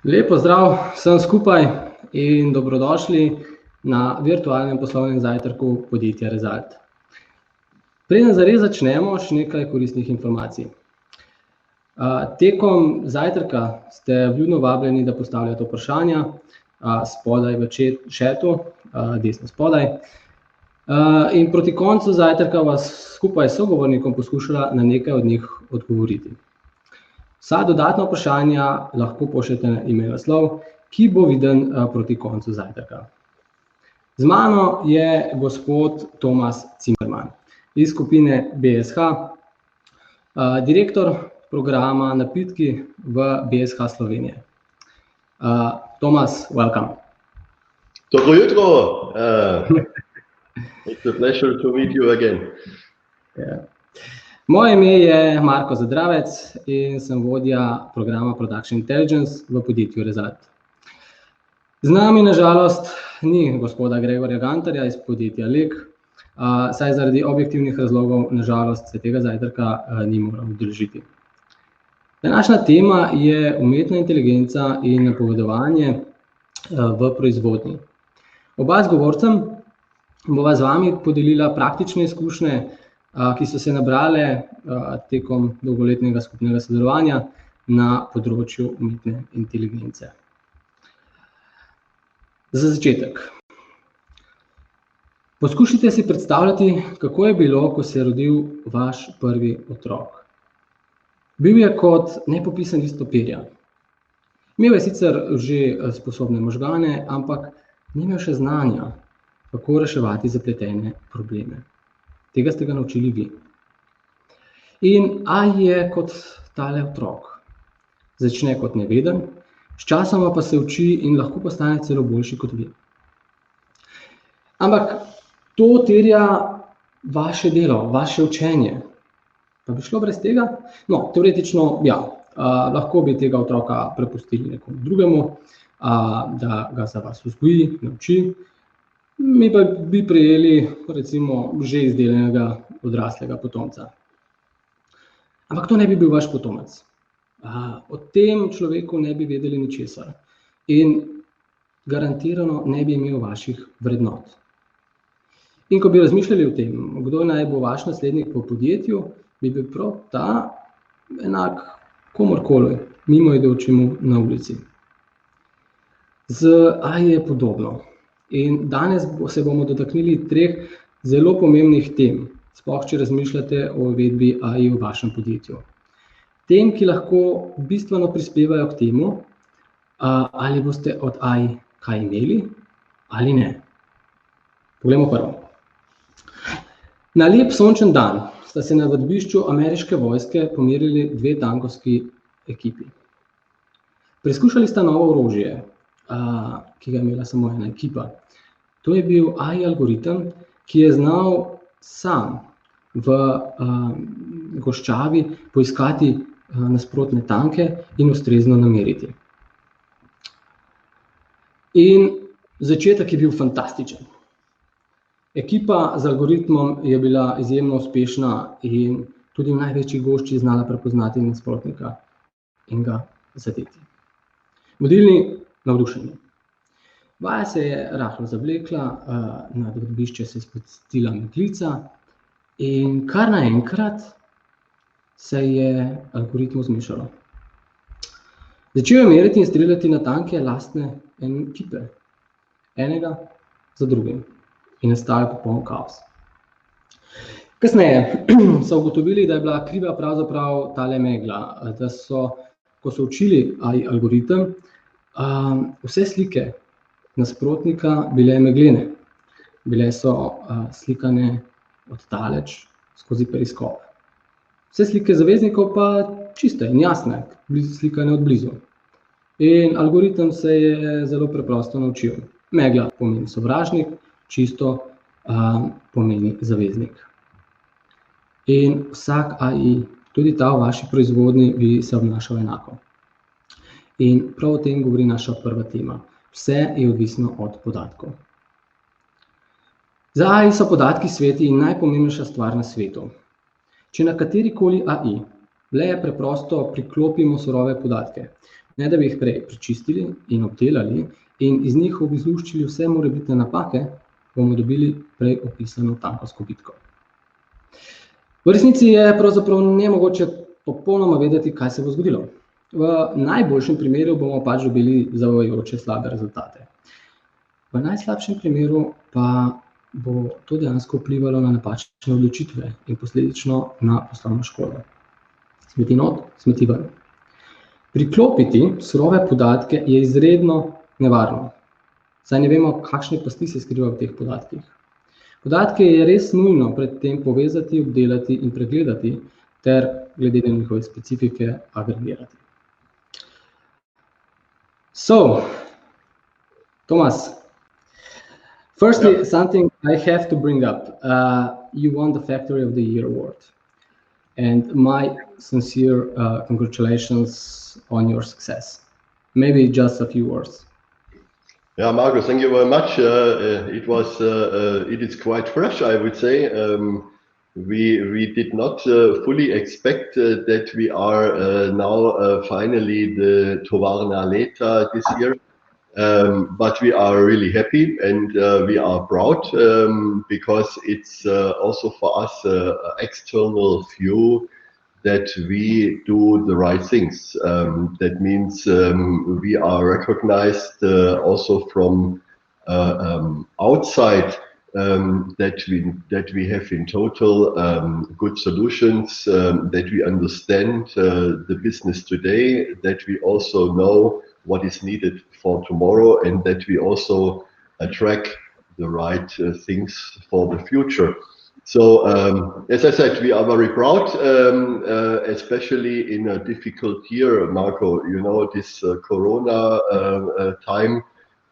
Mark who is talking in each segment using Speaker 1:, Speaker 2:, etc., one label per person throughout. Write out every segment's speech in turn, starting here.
Speaker 1: Lep pozdrav vsem skupaj in dobrodošli na virtualnem poslovnem zajtrku podjetja Result. Preden zares začnemo, še nekaj koristnih informacij. Tekom zajtrka ste vljudno vabljeni, da postavljate vprašanja spodaj v chatu, desno spodaj. In proti koncu zajtrka vas skupaj s sogovornikom poskušala na nekaj od njih odgovoriti. Vsa dodatna vprašanja lahko pošljete na e-mail naslov, ki bo viden proti koncu zajtrka. Z mano je gospod Thomas Zimmermann iz skupine BSH, direktor programa Napitki v BSH Slovenije. Thomas, welcome.
Speaker 2: Dobro jutro. It's a pleasure to meet you again.
Speaker 1: Yeah. Moje ime je Marko Zadravec in sem vodja programa Proizvodna Inteligenca v podjetju Result. Z nami na žalost ni gospoda Gregorja Gantarja iz podjetja Lek, saj zaradi objektivnih razlogov na žalost se tega zajtrka ni moral udeležiti. Današnja tema je umetna inteligenca in napovedovanje v proizvodnji. Oba z govorcem bova z vami podelila praktične izkušnje, ki so se nabrale tekom dolgoletnega skupnega sodelovanja na področju umetne inteligence. Za začetek. Poskušajte si predstavljati, kako je bilo, ko se je rodil vaš prvi otrok. Bil je kot nepopisan list papirja. Imel je sicer že sposobne možgane, ampak ni imel še znanja, kako reševati zapletene probleme. Tega ste ga naučili vi. In AI je kot tale otrok. Začne kot neveden, sčasoma pa se uči in lahko postane celo boljši kot vi. Ampak to terja vaše delo, vaše učenje. Pa bi šlo brez tega? No, teoretično, ja, lahko bi tega otroka prepustili nekomu drugemu, da ga za vas vzgoji, nauči. Mi pa bi prejeli, recimo, že izdelanega odraslega potomca. Ampak to ne bi bil vaš potomec. O tem človeku ne bi vedeli ničesar. In garantirano ne bi imel vaših vrednot. In ko bi razmišljali o tem, kdo naj bo vaš naslednik v podjetju, bi bil prav ta enak komorkoli, mimoidočemu na ulici. Z AI je podobno. In danes se bomo dotaknili 3 zelo pomembnih tem, sploh če razmišljate o uvedbi AI v vašem podjetju. Tem, ki lahko bistveno prispevajo k temu, ali boste od AI kaj imeli ali ne. Poglejmo prvo. Na lep sončen dan sta se na vadbišču ameriške vojske pomerili 2 tankovski ekipi. Preizkušali sta novo orožje, ki ga je imela samo ena ekipa. To je bil AI algoritem, ki je znal sam v goščavi poiskati nasprotne tanke in ustrezno nameriti. In začetek je bil fantastičen. Ekipa z algoritmom je bila izjemno uspešna in tudi v največji gošči znala prepoznati nasprotnika in ga zadeti. Vodilni navdušeni. Vaja se je rahlo zavlekla, nad vadbišče se je spustila meglica in kar naenkrat se je algoritmu zmešalo. Začel je meriti in streljati na tanke lastne ekipe, enega za drugim, in nastal popoln kaos. Kasneje so ugotovili, da je bila kriva pravzaprav tale megla, da so, ko so učili AI algoritem, vse slike nasprotnika bile meglene. Bile so slikane od daleč skozi periskop. Vse slike zaveznikov pa čiste in jasne, slikane od blizu. In algoritem se je zelo preprosto naučil. Megla pomeni sovražnik, čisto pomeni zaveznik. In vsak AI, tudi ta v vaši proizvodnji, bi se obnašal enako. In prav o tem govori naša prva tema. Vse je odvisno od podatkov. Za AI so podatki sveti in najpomembnejša stvar na svetu. Če na katerikoli AI le preprosto priklopimo surove podatke, ne da bi jih prej prečistili in obdelali in iz njih izluščili vse morebitne napake, bomo dobili prej opisano tankovsko bitko. V resnici je pravzaprav nemogoče popolnoma vedeti, kaj se bo zgodilo. V najboljšem primeru bomo pač dobili zavajajoče slabe rezultate. V najslabšem primeru pa bo to dejansko vplivalo na napačne odločitve in posledično na poslovno škodo. Smeti not, smeti ven. Priklopiti surove podatke je izredno nevarno, saj ne vemo, kakšne pasti se skrivajo v teh podatkih. Podatke je res nujno pred tem povezati, obdelati in pregledati, ter glede na njihove specifike agregirati. So, Thomas, firstly, something I have to bring up. You won the Factory of the Year award. And my sincere congratulations on your success. Maybe just a few words.
Speaker 2: Yeah, Marko, thank you very much. It is quite fresh, I would say. We did not fully expect that we are now finally the Tovarna Leta this year. But we are really happy and we are proud because it's also for us an external view that we do the right things. That means we are recognized also from outside that we have in total good solutions, that we understand the business today, that we also know what is needed for tomorrow, and that we also attract the right things for the future. So, as I said, we are very proud, especially in a difficult year, Marko. You know, this Corona time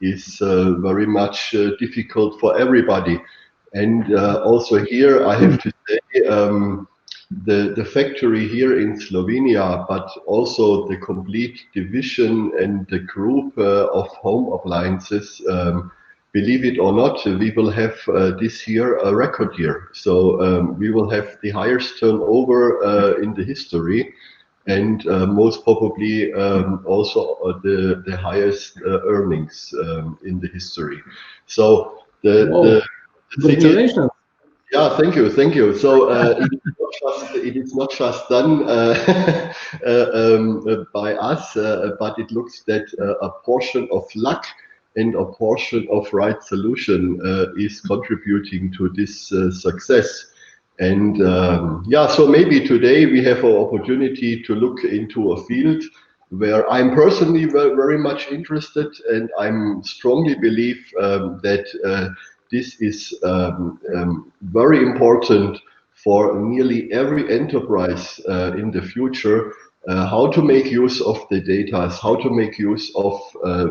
Speaker 2: is very much difficult for everybody. And also here, I have to say, the factory here in Slovenia, but also the complete division and the group of home appliances, believe it or not, we will have this year a record year. So we will have the highest turnover in the history, and most probably also the highest earnings in the history. So
Speaker 1: congratulations.
Speaker 2: Yeah, thank you. So it is not just done by us, but it looks that a portion of luck and a portion of right solution is contributing to this success. And so maybe today we have an opportunity to look into a field where I'm personally very much interested, and I'm strongly believe that this is very important for nearly every enterprise in the future. How to make use of the data, how to make use of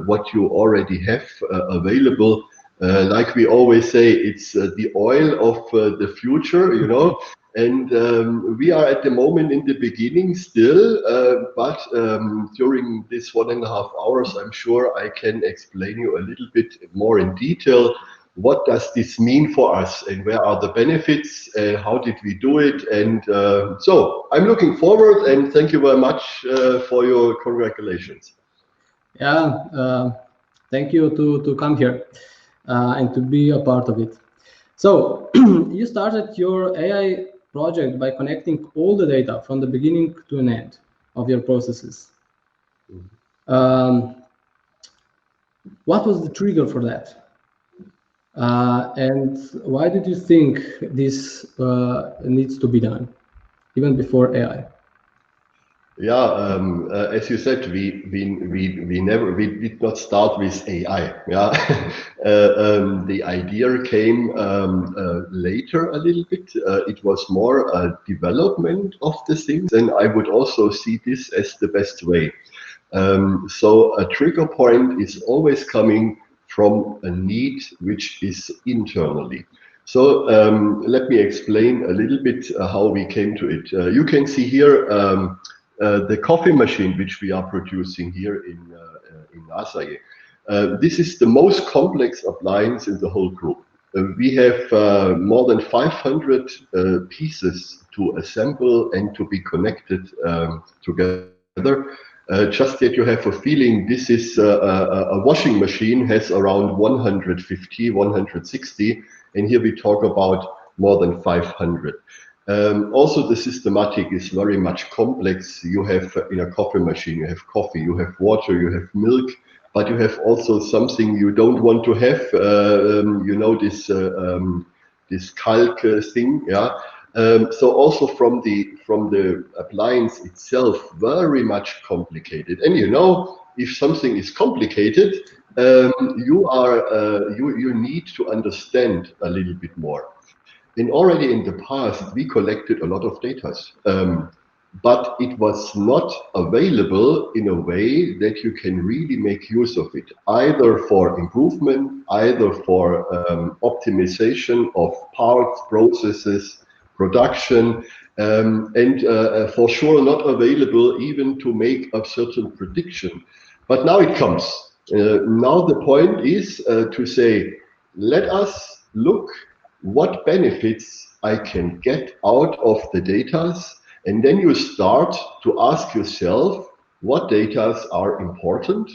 Speaker 2: what you already have available. Like we always say, it's the oil of the future, you know. And we are at the moment in the beginning still, but during this 1.5 hours, I'm sure I can explain you a little bit more in detail. What does this mean for us, and where are the benefits, and how did we do it? And so I'm looking forward, and thank you very much for your congratulations.
Speaker 1: Yeah, thank you to come here and to be a part of it. So you started your AI project by connecting all the data from the beginning to an end of your processes. What was the trigger for that? And why did you think this needs to be done, even before AI?
Speaker 2: Yeah, as you said, we did not start with AI. Yeah, the idea came later a little bit. It was more a development of the things, and I would also see this as the best way. So a trigger point is always coming from a need which is internally. So let me explain a little bit how we came to it. You can see here the coffee machine which we are producing here in Nasaye. This is the most complex appliance in the whole group. We have more than 500 pieces to assemble and to be connected together. Just that you have a feeling this is a washing machine has around 150, 160, and here we talk about more than 500. Also, the systematic is very much complex. You have in a coffee machine, you have coffee, you have water, you have milk, but you have also something you don't want to have. You know, this calc thing, yeah. So also from the appliance itself, very much complicated. And you know, if something is complicated, you need to understand a little bit more. And already in the past, we collected a lot of data, but it was not available in a way that you can really make use of it, either for improvement, either for optimization of parts, processes, production, and for sure not available even to make a certain prediction. But now it comes. Now the point is to say, let us look what benefits I can get out of the data, and then you start to ask yourself what data are important,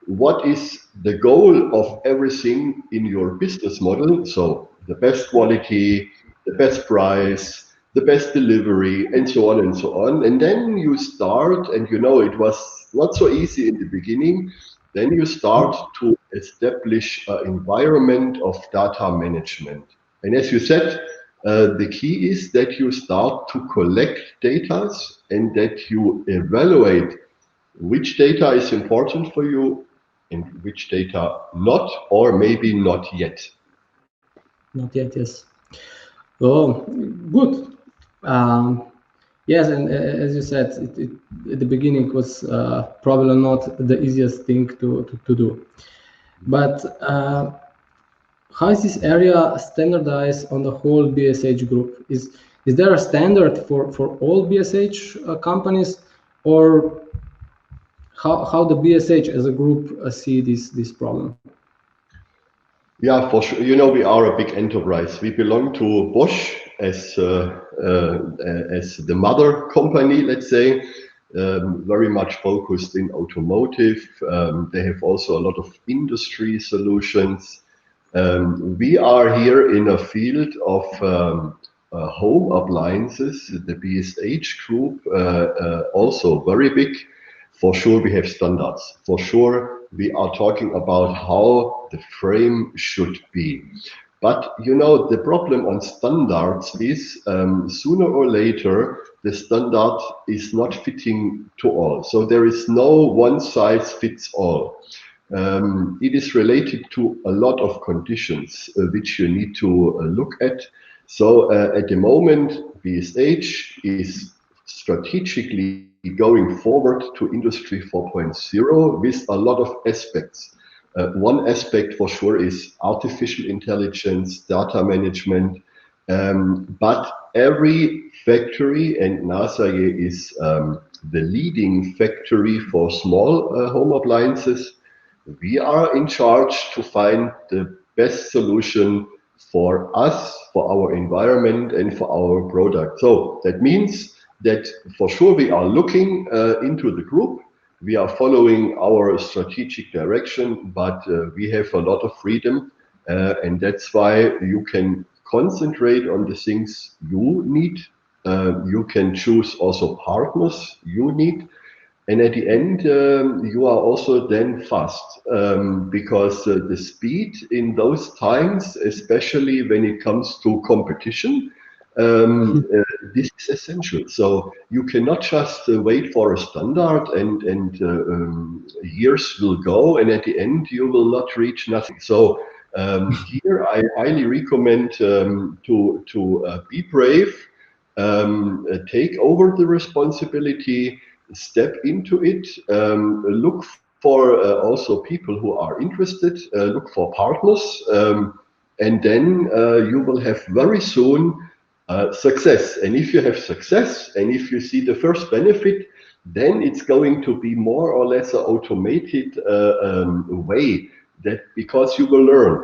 Speaker 2: what is the goal of everything in your business model, so the best quality, the best price, the best delivery, and so on and so on. And then you start, and you know it was not so easy in the beginning, then you start to establish an environment of data management. And as you said, the key is that you start to collect data and that you evaluate which data is important for you and which data not, or maybe not yet.
Speaker 1: Not yet, yes. Oh, good. Yes, and as you said, at the beginning it was probably not the easiest thing to do. But how is this area standardized on the whole BSH group? Is there a standard for all BSH companies, or how the BSH as a group see this problem?
Speaker 2: Yeah, for sure. You know, we are a big enterprise. We belong to Bosch as the mother company, let's say, very much focused in automotive. They have also a lot of industry solutions. We are here in a field of home appliances. The BSH group, also very big. For sure, we have standards. For sure, we are talking about how the frame should be. But you know, the problem on standards is sooner or later, the standard is not fitting to all. So there is no one size fits all. It is related to a lot of conditions which you need to look at. So at the moment, BSH is strategically going forward to Industry 4.0 with a lot of aspects. One aspect for sure is artificial intelligence, data management, but every factory, and NASA is the leading factory for small home appliances, we are in charge to find the best solution for us, for our environment, and for our product. So that means that for sure we are looking into the group. We are following our strategic direction, but we have a lot of freedom, and that's why you can concentrate on the things you need. You can choose also partners you need. And at the end, you are also then fast, because the speed in those times, especially when it comes to competition, this is essential. So you cannot just wait for a standard and years will go, and at the end you will not reach nothing. So here I highly recommend to be brave, take over the responsibility, step into it, look for also people who are interested, look for partners, and then you will have very soon success. And if you have success, and if you see the first benefit, then it's going to be more or less an automated way, that because you will learn.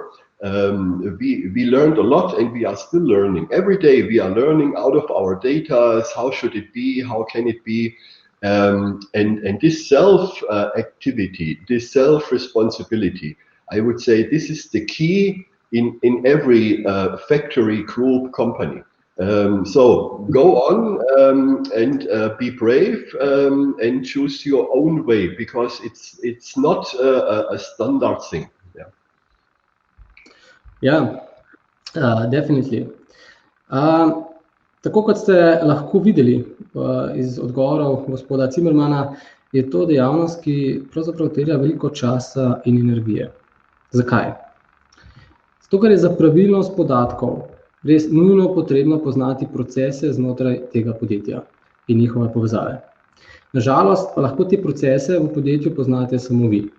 Speaker 2: We learned a lot, and we are still learning. Every day we are learning out of our data. How should it be? How can it be? And this self-activity, this self-responsibility, I would say this is the key in every factory, group, company. So go on and be brave and choose your own way, because it's not a standard thing.
Speaker 1: Definitely. Tako kot ste lahko videli iz odgovorov gospoda Zimmermanna, je to dejavnost, ki pravzaprav terja veliko časa in energije. Zakaj? Zato, ker je za pravilnost podatkov res nujno potrebno poznati procese znotraj tega podjetja in njihove povezave. Na žalost pa lahko te procese v podjetju poznate samo vi.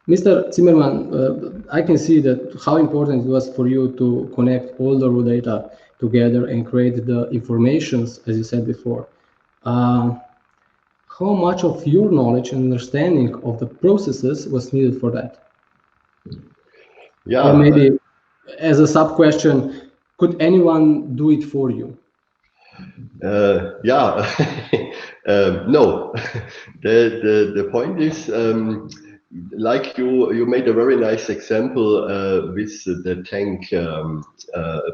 Speaker 1: Mr. Zimmermann, I can see that how important it was for you to connect all the raw data together and create the informations, as you said before. How much of your knowledge and understanding of the processes was needed for that?
Speaker 2: Yeah.
Speaker 1: Or maybe as a sub-question, could anyone do it for you?
Speaker 2: No. The point is, like you made a very nice example with the tank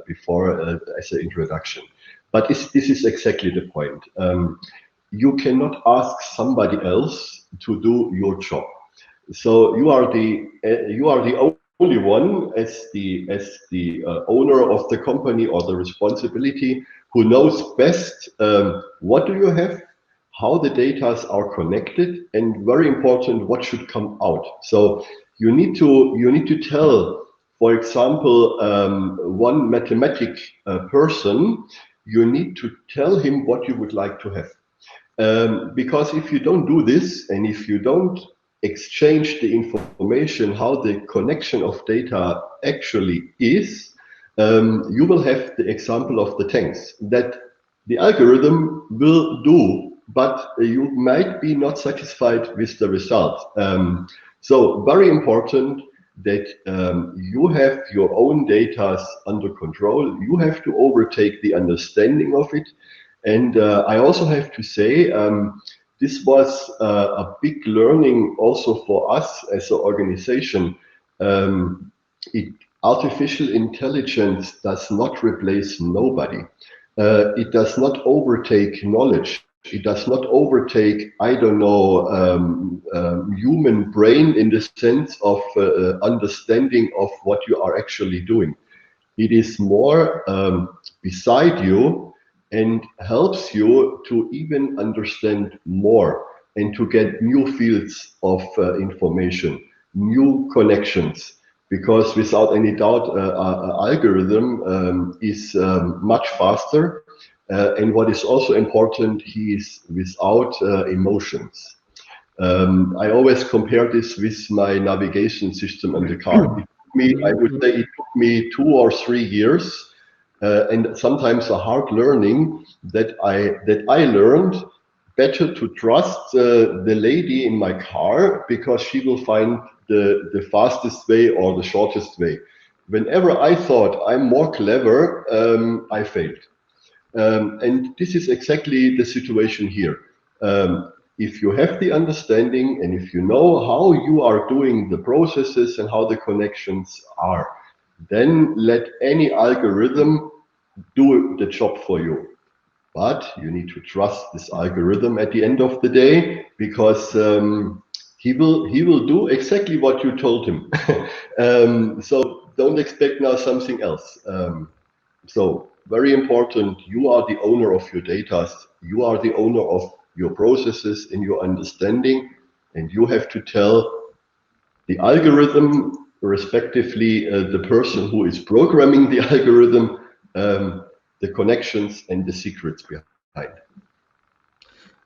Speaker 2: before as an introduction. But this is exactly the point. You cannot ask somebody else to do your job. So you are the only one as the owner of the company or the responsibility who knows best what do you have, how the data are connected, and very important, what should come out. So you need to tell, for example, one mathematic person, you need to tell him what you would like to have. Because if you don't do this, and if you don't exchange the information, how the connection of data actually is, you will have the example of the tanks that the algorithm will do, but you might be not satisfied with the result. So very important that you have your own data under control. You have to overtake the understanding of it. And I also have to say, this was a big learning also for us as an organization. Artificial intelligence does not replace nobody. It does not overtake knowledge. It does not overtake, I don't know, human brain in the sense of understanding of what you are actually doing. It is more beside you and helps you to even understand more and to get new fields of information, new connections. Because without any doubt, algorithm is much faster. And what is also important, he is without emotions. I always compare this with my navigation system in the car. I would say it took me 2 or 3 years, and sometimes a hard learning that I learned better to trust the lady in my car, because she will find the fastest way or the shortest way. Whenever I thought I'm more clever, I failed. And this is exactly the situation here. If you have the understanding and if you know how you are doing the processes and how the connections are, then let any algorithm do the job for you. But you need to trust this algorithm at the end of the day, because he will do exactly what you told him. So don't expect now something else. So very important, you are the owner of your data, you are the owner of your processes and your understanding, and you have to tell the algorithm, respectively the person who is programming the algorithm, the connections and the secrets behind.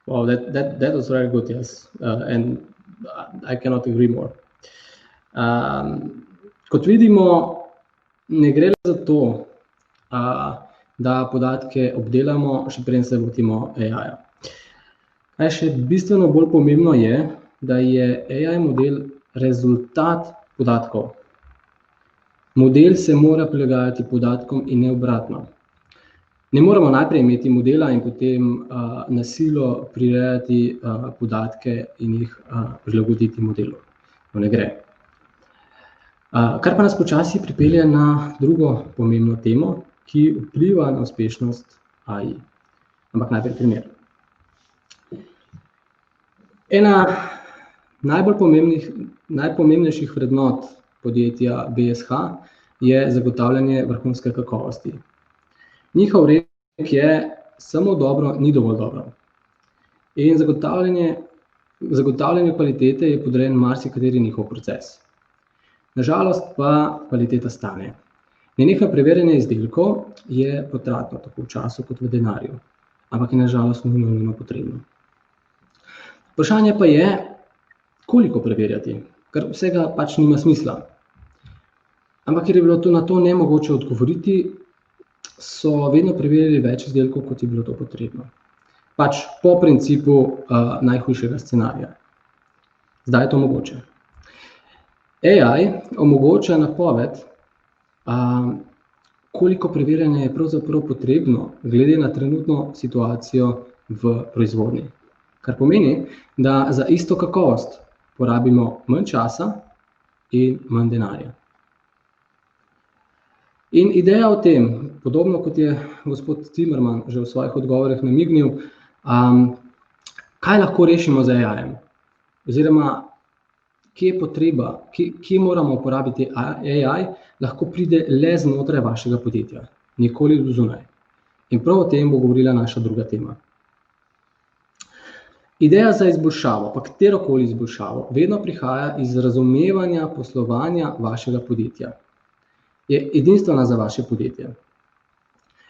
Speaker 1: Wow, that was very good, yes, and I cannot agree more. Kot vidimo, ne gre le za to, da podatke obdelamo, še preden se lotimo AI-ja. Kaj še bistveno bolj pomembno je, da je AI model rezultat podatkov. Model se mora prilagajati podatkom in ne obratno. Ne moramo najprej imeti modela in potem na silo prirejati podatke in jih prilagoditi modelu. To ne gre. Kar pa nas počasi pripelje na drugo pomembno temo, ki vpliva na uspešnost AI. Ampak najprej primer. Ena najpomembnejših vrednot podjetja BSH je zagotavljanje vrhunske kakovosti. Njihov rek je, samo dobro ni dovolj dobro. In zagotavljanje kvalitete je podrejen marsikateri njihov proces. Nažalost pa kvaliteta stane. Nenehno preverjanje izdelkov je potratno tako v času kot v denarju, ampak je nažalost nujno potrebno. Vprašanje pa je, koliko preverjati, ker vsega pač nima smisla. Ampak ker je bilo na to nemogoče odgovoriti, so vedno preverili več izdelkov, kot je bilo to potrebno. Pač po principu najhujšega scenarija. Zdaj je to mogoče. AI omogoča napoved, koliko preverjanja je pravzaprav potrebno, glede na trenutno situacijo v proizvodnji. Kar pomeni, da za isto kakovost porabimo manj časa in manj denarja. In ideja o tem, podobno kot je gospod Zimmermann že v svojih odgovorih namignil, kaj lahko rešimo z AI-jem? Oziroma, kje je potreba, kje moramo uporabiti AI, lahko pride le znotraj vašega podjetja, nikoli zunaj. In prav o tem bo govorila naša druga tema. Ideja za izboljšavo, pa katerokoli izboljšavo, vedno prihaja iz razumevanja poslovanja vašega podjetja. Je edinstvena za vaše podjetje.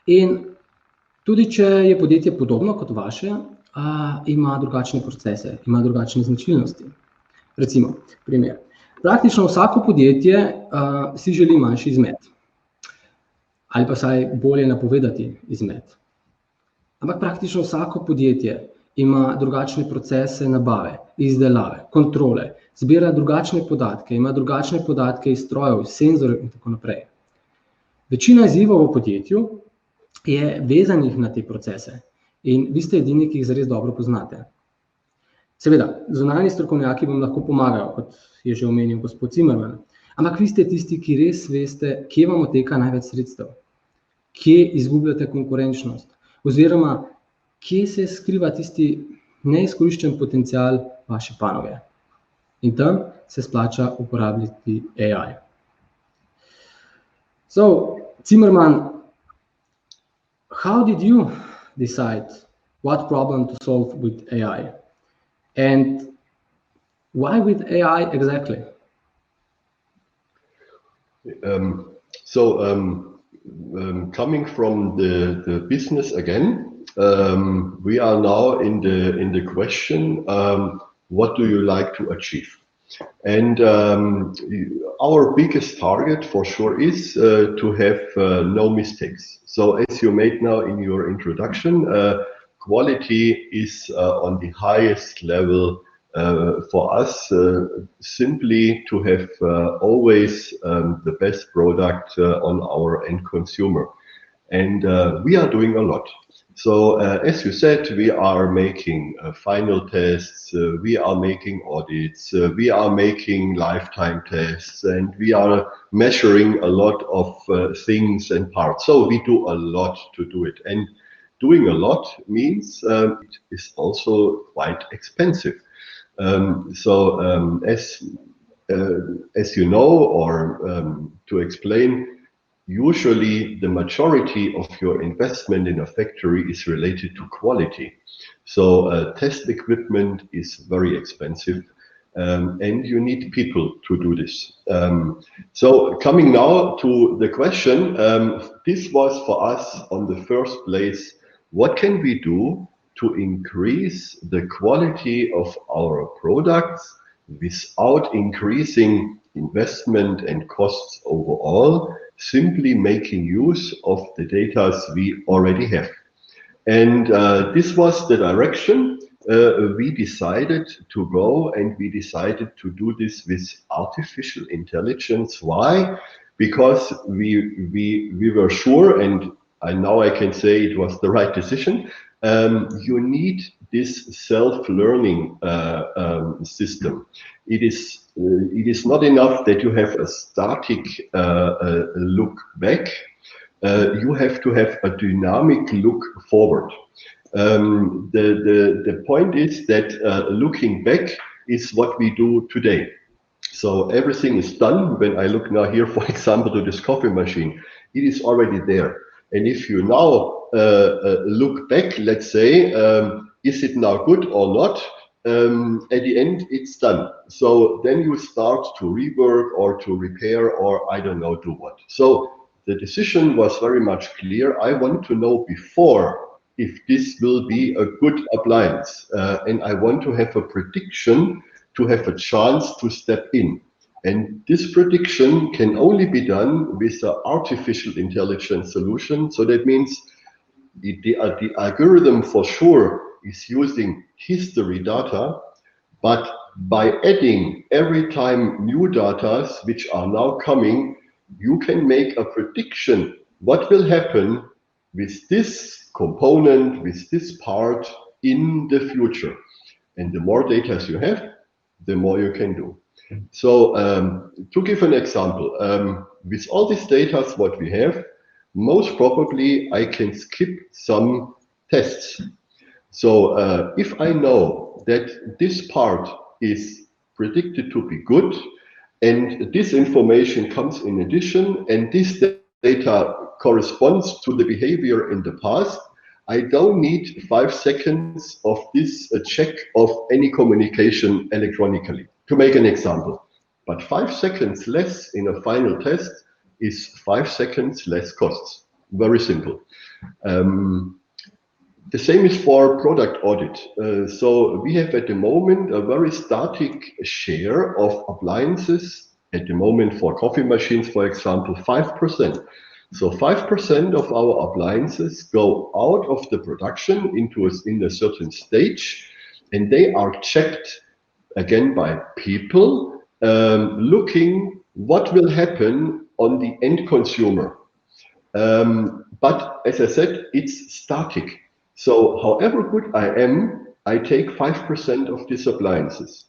Speaker 1: In tudi če je podjetje podobno kot vaše, ima drugačne procese, ima drugačne značilnosti. Recimo, primer. Praktično vsako podjetje si želi manjši izmet. Ali pa vsaj bolje napovedati izmet. Ampak praktično vsako podjetje ima drugačne procese nabave, izdelave, kontrole, zbira drugačne podatke, ima drugačne podatke iz strojev, iz senzorjev in tako naprej. Večina izzivov v podjetju je vezanih na te procese in vi ste edini, ki jih zares dobro poznate. Seveda, zunanji strokovnjaki vam lahko pomagajo, kot je že omenil gospod Zimmermann, ampak vi ste tisti, ki res veste, kje vam odteka največ sredstev, kje izgubljate konkurenčnost, oziroma kje se skriva tisti neizkoriščen potencial vaše panoge. In tam se splača uporabljati AI. So, Zimmermann, how did you decide what problem to solve with AI? And why with AI exactly?
Speaker 2: Coming from the business again, we are now in the question, what do you like to achieve? And our biggest target for sure is to have no mistakes. So as you made now in your introduction, quality is on the highest level for us, simply to have always the best product on our end consumer. And we are doing a lot. So as you said, we are making final tests, we are making audits, we are making lifetime tests, and we are measuring a lot of things and parts. So we do a lot to do it. And doing a lot means it is also quite expensive. As you know, or to explain, usually the majority of your investment in a factory is related to quality. So test equipment is very expensive, and you need people to do this. So coming now to the question, this was for us on the first place, what can we do to increase the quality of our products without increasing investment and costs overall, simply making use of the data we already have. And this was the direction we decided to go, and we decided to do this with artificial intelligence. Why? because we were sure, and now I can say it was the right decision. You need this self-learning system. It is not enough that you have a static look back. You have to have a dynamic look forward. The point is that looking back is what we do today. So everything is done. When I look now here, for example, to this coffee machine, it is already there. And if you now look back, let's say, is it now good or not? At the end, it's done. So then you start to rework or to repair or I don't know, do what. So the decision was very much clear. I want to know before if this will be a good appliance. And I want to have a prediction to have a chance to step in. And this prediction can only be done with an artificial intelligence solution. So that means the algorithm for sure is using history data, but by adding every time new data which are now coming, you can make a prediction what will happen with this component, with this part in the future. And the more data you have, the more you can do. So to give an example, with all this data what we have, most probably I can skip some tests. So if I know that this part is predicted to be good, and this information comes in addition, and this data corresponds to the behavior in the past, I don't need 5 seconds of this check of any communication electronically, to make an example. But 5 seconds less in a final test is 5 seconds less costs. Very simple. The same is for product audit. So we have at the moment a very static share of appliances. At the moment for coffee machines, for example, 5%. So 5% of our appliances go out of the production in a certain stage, and they are checked again by people looking what will happen on the end consumer. But as I said, it's static. So however good I am, I take 5% of these appliances.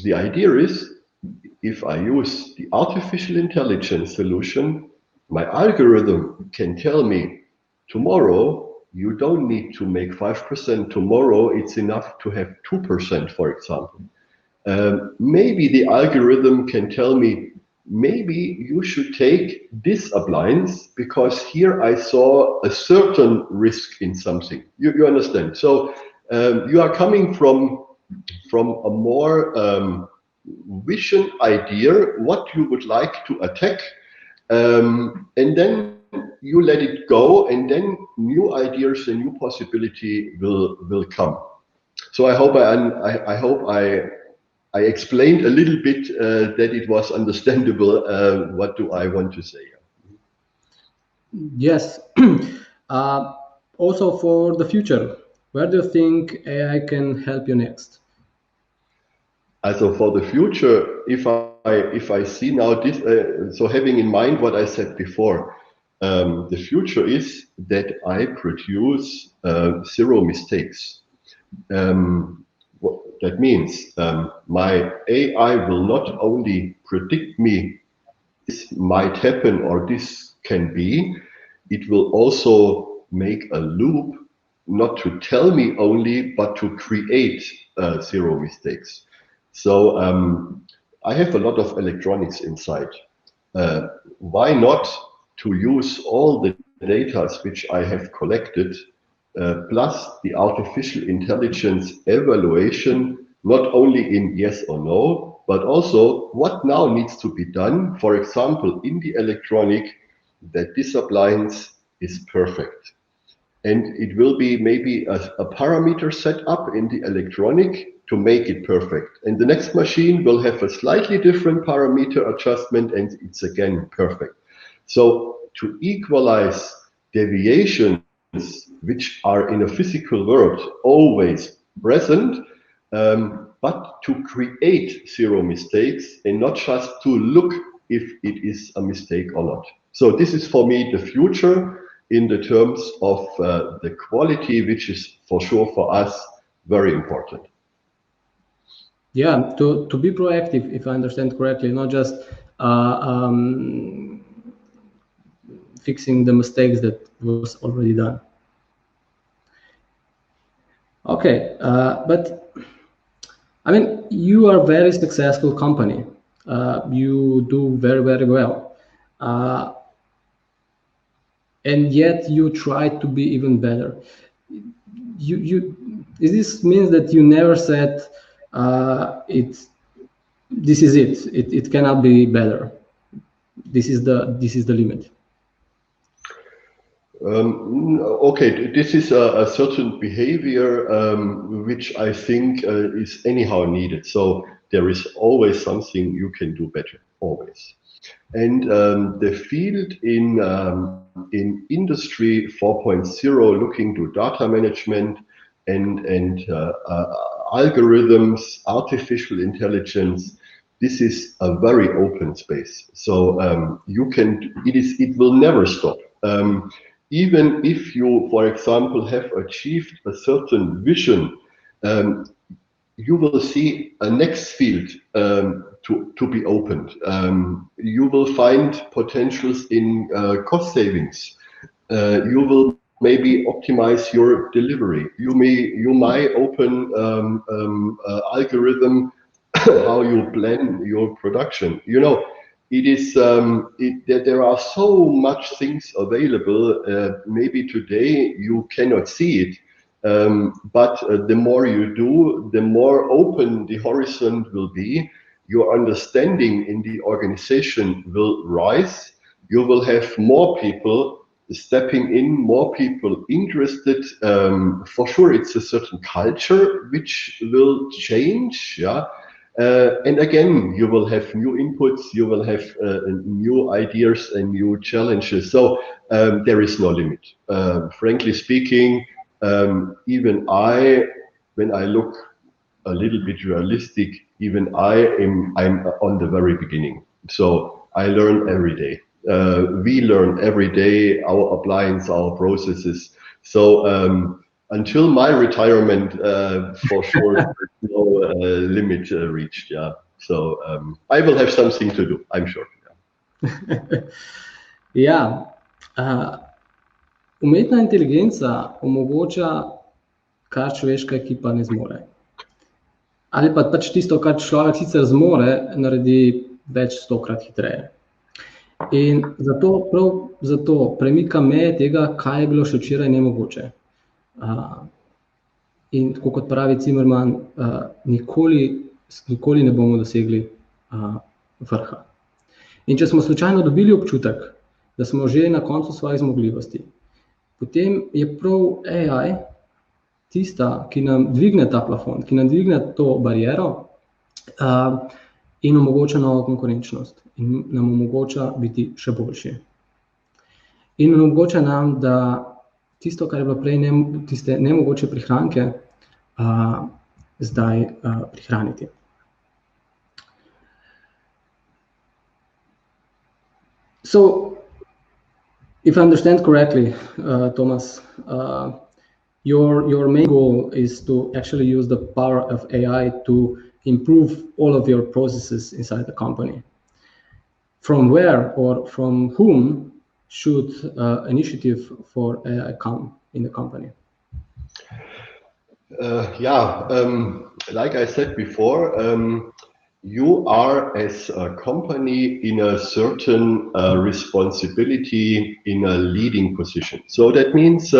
Speaker 2: The idea is, if I use the artificial intelligence solution, my algorithm can tell me tomorrow you don't need to make 5%. Tomorrow it's enough to have 2%, for example. Maybe the algorithm can tell me, maybe you should take this appliance because here I saw a certain risk in something. You understand? So you are coming from a more vision idea, what you would like to attack, and then you let it go, and then new ideas and new possibility will come. So I hope I explained a little bit that it was understandable. What do I want to say?
Speaker 1: Yes. Also for the future, where do you think AI can help you next?
Speaker 2: Also for the future, if I see now this, so having in mind what I said before, the future is that I produce 0 mistakes. What that means, my AI will not only predict me this might happen or this can be, it will also make a loop, not to tell me only, but to create 0 mistakes. So I have a lot of electronics inside. Why not to use all the data which I have collected, plus the artificial intelligence evaluation, not only in yes or no, but also what now needs to be done, for example, in the electronic, that this appliance is perfect. And it will be maybe a parameter set up in the electronic to make it perfect. And the next machine will have a slightly different parameter adjustment, and it's again perfect. So to equalize deviations which are in a physical world always present, but to create 0 mistakes and not just to look if it is a mistake or not. So this is for me the future in the terms of the quality, which is for sure for us very important.
Speaker 1: Yeah, to be proactive, if I understand correctly, not just fixing the mistakes that was already done. Okay, but I mean, you are a very successful company. You do very, very well. And yet you try to be even better. This means that you never said this is it. It cannot be better. This is the limit.
Speaker 2: Okay, this is a certain behavior which I think is anyhow needed. So there is always something you can do better, always. And the field in industry 4.0, looking to data management and algorithms, artificial intelligence, this is a very open space. So it will never stop. Even if you, for example, have achieved a certain vision, you will see a next field to be opened. You will find potentials in cost savings. You will maybe optimize your delivery. You might open algorithm how you plan your production. You know, it is there are so much things available. Maybe today you cannot see it. But the more you do, the more open the horizon will be. Your understanding in the organization will rise. You will have more people stepping in, more people interested. For sure, it's a certain culture which will change. Yeah. And again, you will have new inputs, you will have new ideas and new challenges. So there is no limit. Frankly speaking, even when I look a little bit realistic, even I'm on the very beginning. So I learn every day. We learn every day, our appliance, our processes. So until my retirement, for sure, there's no limit reached. Yeah. So I will have something to do, I'm sure.
Speaker 1: Yeah. Umetna inteligenca omogoča, kar človeška ekipa ne zmore. Ali pa pač tisto, kar človek sicer zmore, naredi več stokrat hitreje. In prav zato premika meje tega, kaj je bilo še včeraj nemogoče. In tako kot pravi Zimmermann, nikoli ne bomo dosegli vrha. In če smo slučajno dobili občutek, da smo že na koncu svojih zmogljivosti, potem je prav AI tista, ki nam dvigne ta plafon, ki nam dvigne to bariero in omogoča novo konkurenčnost in nam omogoča biti še boljši. In omogoča nam, da tisto, kar je bilo prej tiste nemogoče prihranke, zdaj prihraniti. So, if I understand correctly, Thomas, your main goal is to actually use the power of AI to improve all of your processes inside the company. From where or from whom should initiative for AI come in the company? Like I said before, you are as a company in a certain responsibility in a leading position. So that means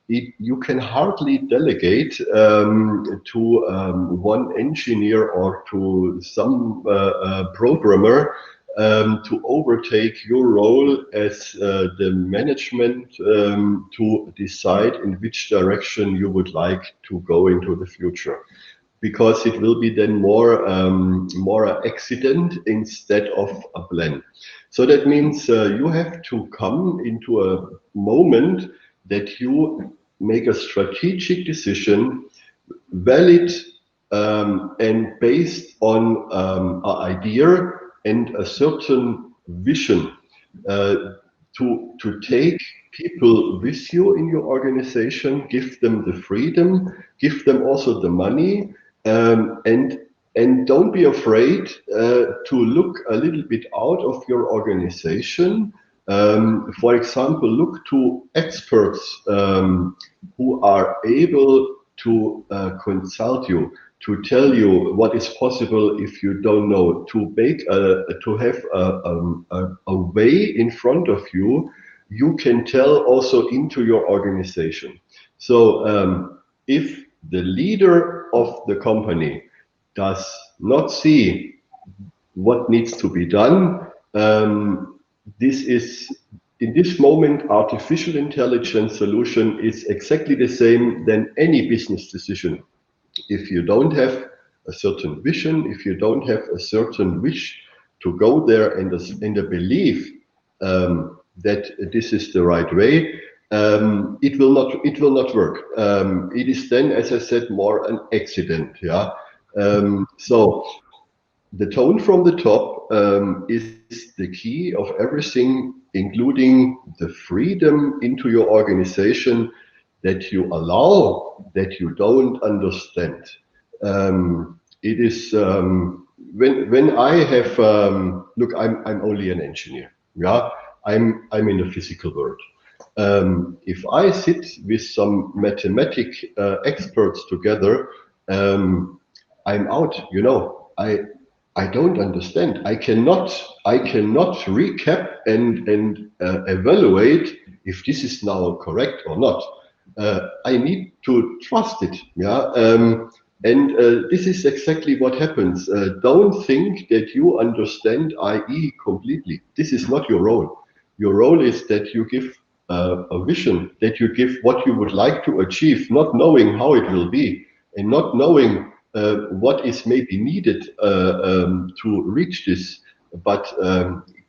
Speaker 1: you can hardly delegate to one engineer or to some programmer to overtake your role as the management to decide in which direction you would like to go into the future. Because it will be then more an accident instead of a plan. So that means you have to come into a moment that you make a strategic decision, valid and based on an idea
Speaker 2: and a certain vision to take people with you in your organization, give them the freedom, give them also the money, and don't be afraid to look a little bit out of your organization. For example, look to experts who are able to consult you, to tell you what is possible if you don't know, to have a way in front of you you can tell also into your organization. So if the leader of the company does not see what needs to be done, this is, in this moment, artificial intelligence solution is exactly the same than any business decision. If you don't have a certain vision, if you don't have a certain wish to go there and a belief that this is the right way, it will not work. It is then, as I said, more an accident. Yeah. So the tone from the top is the key of everything, including the freedom into your organization that you allow, that you don't understand. It is when I have look, I'm only an engineer. Yeah, I'm in the physical world. If I sit with some mathematic experts together, I'm out. You know, I don't understand. I cannot recap and evaluate if this is now correct or not. I need to trust it. Yeah. And this is exactly what happens. Don't think that you understand AI completely. This is not your role. Your role is that you give a vision, that you give what you would like to achieve, not knowing how it will be, and not knowing what is maybe needed to reach this. But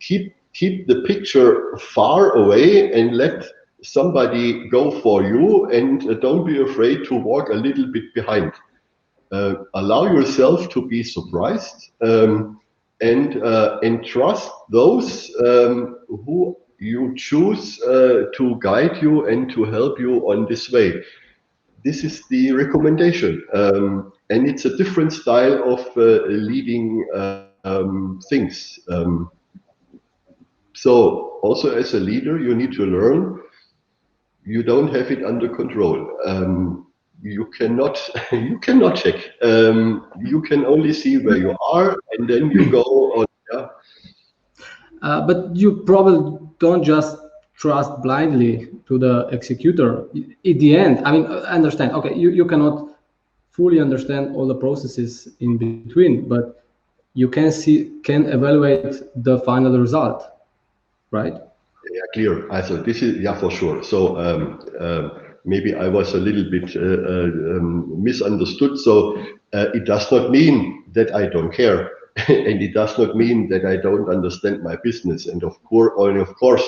Speaker 2: keep the picture far away and let somebody go for you, and don't be afraid to walk a little bit behind. Allow yourself to be surprised, and trust those who you choose to guide you and to help you on this way. This is the recommendation, and it's a different style of leading things. So also as a leader, you need to learn. You don't have it under control. You cannot check. You can only see where you are, and then you go on. Yeah.
Speaker 1: But you probably don't just trust blindly to the executor. At the end, I mean, I understand. Okay, you cannot fully understand all the processes in between, but you can evaluate the final result, right?
Speaker 2: Yeah, clear. So this is, yeah, for sure. So maybe I was a little bit misunderstood. So it does not mean that I don't care, and it does not mean that I don't understand my business. And of course,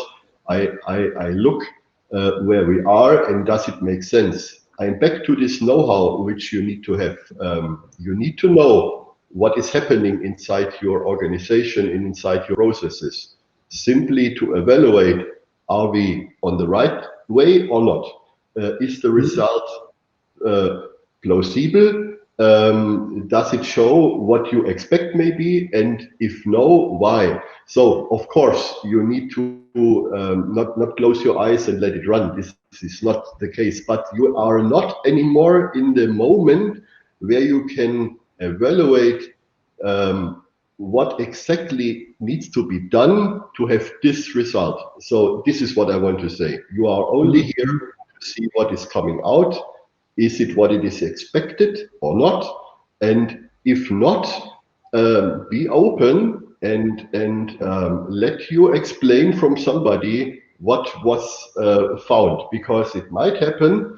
Speaker 2: I look where we are, and does it make sense? I'm back to this know-how which you need to have. You need to know what is happening inside your organization and inside your processes. Simply to evaluate, are we on the right way or not? Is the result plausible? Does it show what you expect maybe? And if no, why? So of course you need to not close your eyes and let it run. This is not the case, but you are not anymore in the moment where you can evaluate what exactly needs to be done to have this result. So this is what I want to say. You are only here to see what is coming out. Is it what it is expected or not? And if not, be open and let you explain from somebody what was found, because it might happen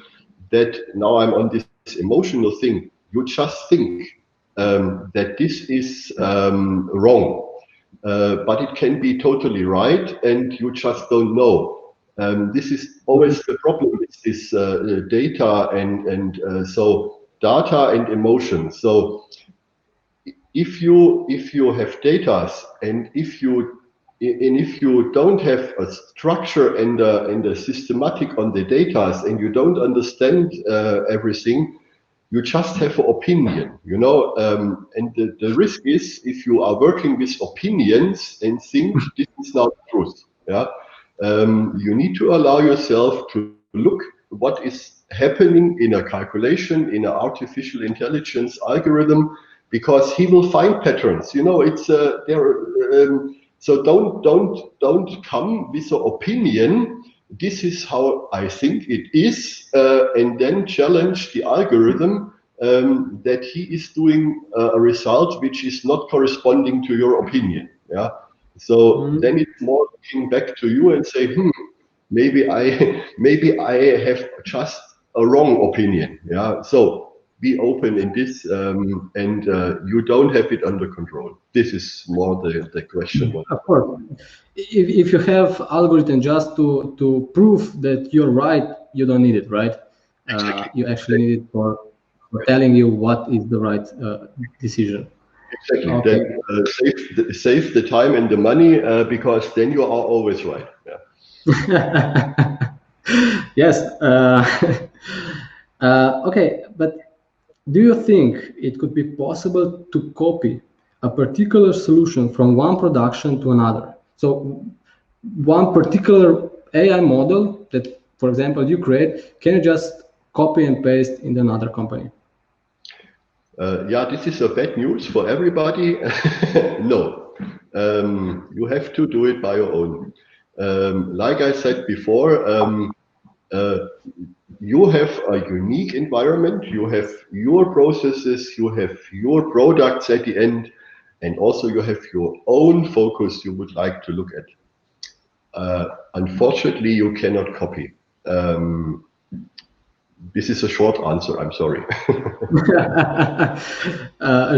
Speaker 2: that now I'm on this emotional thing. You just think that this is wrong, but it can be totally right, and you just don't know. This is always the problem with this data and so data and emotion. So if you have data and if you don't have a structure and a systematic on the data and you don't understand everything, you just have an opinion, you know, and the risk is if you are working with opinions and think this is not the truth. Yeah, you need to allow yourself to look what is happening in a calculation, in an artificial intelligence algorithm, because he will find patterns. You know, it's so don't come with an opinion. This is how I think it is, and then challenge the algorithm that he is doing a result which is not corresponding to your opinion. Yeah. So then it's more looking back to you and say, maybe I have just a wrong opinion. Yeah. So be open in this, and you don't have it under control. This is more the question.
Speaker 1: Of course. If you have algorithm just to prove that you're right, you don't need it, right?
Speaker 2: Exactly.
Speaker 1: You actually need it for telling you what is the right decision.
Speaker 2: Exactly. Okay. Then save the time and the money, because then you are always right. Yeah.
Speaker 1: Yes. Okay, but do you think it could be possible to copy a particular solution from one production to another? So one particular AI model that, for example, you create, can you just copy and paste in another company?
Speaker 2: Yeah, this is a bad news for everybody. No, you have to do it by your own. Like I said before, you have a unique environment, you have your processes, you have your products at the end, and also you have your own focus you would like to look at. Unfortunately, you cannot copy. This is a short answer, I'm sorry.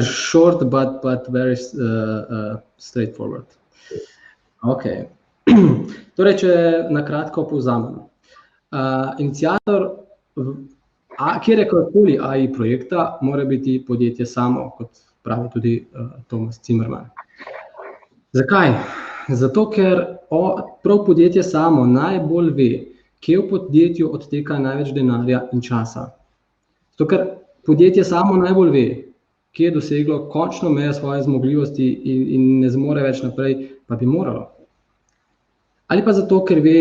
Speaker 1: Short, but very straightforward. Okay. Torej, če na kratko povzamem. Iniciator kjerkoli AI projekta mora biti podjetje samo, kot pravi tudi Thomas Zimmermann. Zakaj? Zato, ker prav podjetje samo najbolj ve, kje v podjetju odteka največ denarja in časa. Zato, ker podjetje samo najbolj ve, kje je doseglo končno mejo svoje zmogljivosti in ne zmore več naprej, pa bi moralo. Ali pa zato, ker ve,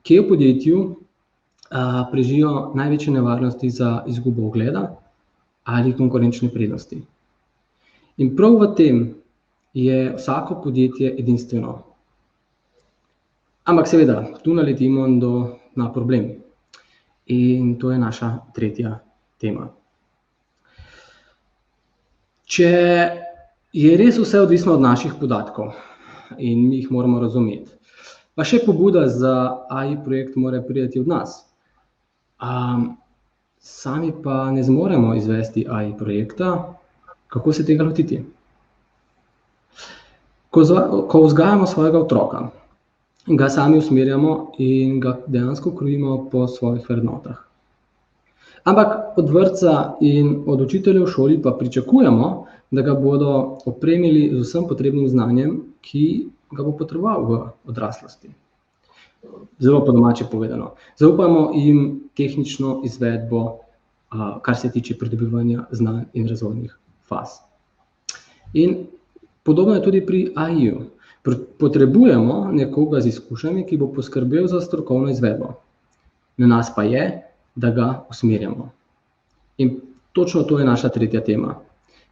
Speaker 1: kje v podjetju prežijo največje nevarnosti za izgubo ugleda ali konkurenčne prednosti. In prav v tem je vsako podjetje edinstveno. Ampak seveda, tu naletimo na problem. In to je naša tretja tema. Če je res vse odvisno od naših podatkov in mi jih moramo razumeti, pa še pobuda za AI projekt mora priti od nas. Sami pa ne zmoremo izvesti AI projekta, kako se tega lotiti? Ko vzgajamo svojega otroka, ga sami usmerjamo in ga dejansko krojimo po svojih vrednotah. Ampak od vrtca in od učiteljev v šoli pa pričakujemo, da ga bodo opremili z vsem potrebnim znanjem, ki ga bo potreboval v odraslosti. Zelo po domače povedano. Zaupamo jim tehnično izvedbo, kar se tiče pridobivanja znanj in razvojnih faz. In podobno je tudi pri AI-ju. Potrebujemo nekoga z izkušnjami, ki bo poskrbel za strokovno izvedbo. Na nas pa je, da ga usmerjamo. In točno to je naša tretja tema.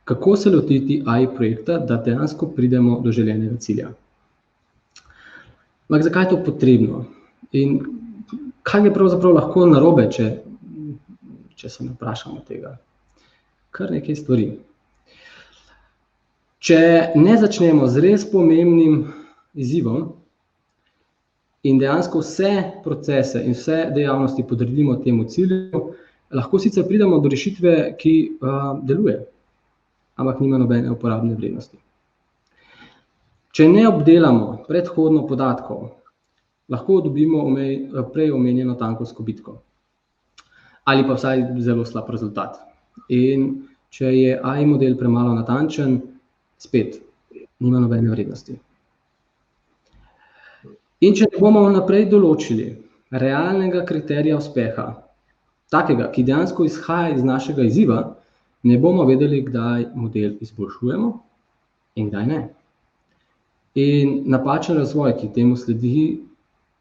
Speaker 1: Kako se lotiti AI projekta, da dejansko pridemo do željenega cilja? Ampak zakaj je to potrebno? In kaj je pravzaprav lahko narobe, če se ne vprašamo tega? Kar nekaj stvari. Če ne začnemo z res pomembnim izzivom in dejansko vse procese in vse dejavnosti podredimo temu cilju, lahko sicer pridemo do rešitve, ki deluje, ampak nima nobene uporabne vrednosti. Če ne obdelamo predhodno podatkov, lahko dobimo prej omenjeno tankovsko bitko. Ali pa vsaj zelo slab rezultat. In če je AI model premalo natančen, spet nima nobene vrednosti. In če ne bomo vnaprej določili realnega kriterija uspeha, takega, ki dejansko izhaja iz našega izziva, ne bomo vedeli, kdaj model izboljšujemo in kdaj ne. In napačen razvoj, ki temu sledi,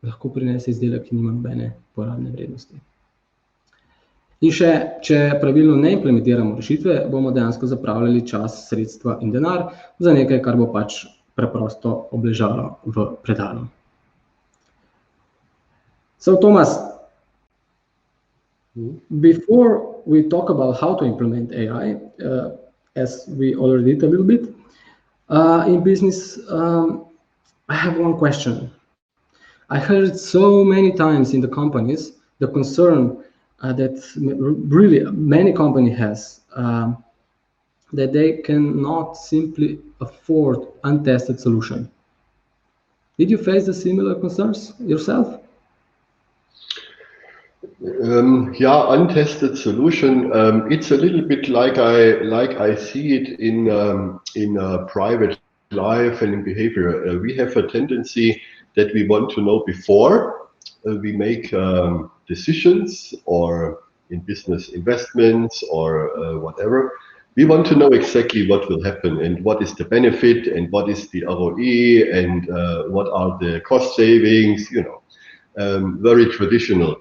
Speaker 1: lahko prinese izdelek, ki nima nobene porabne vrednosti. In še, če pravilno ne implementiramo rešitve, bomo dejansko zapravljali čas, sredstva in denar za nekaj, kar bo pač preprosto obležalo v predalu. So, Thomas, before we talk about how to implement AI, as we already did a little bit, in business, I have one question. I heard so many times in the companies, the concern that really many companies has, that they cannot simply afford untested solution. Did you face the similar concerns yourself?
Speaker 2: Yeah, untested solution. It's a little bit like I see it in private life and in behavior. We have a tendency that we want to know before we make decisions, or in business investments, or whatever. We want to know exactly what will happen and what is the benefit and what is the ROE and what are the cost savings. You know, very traditional.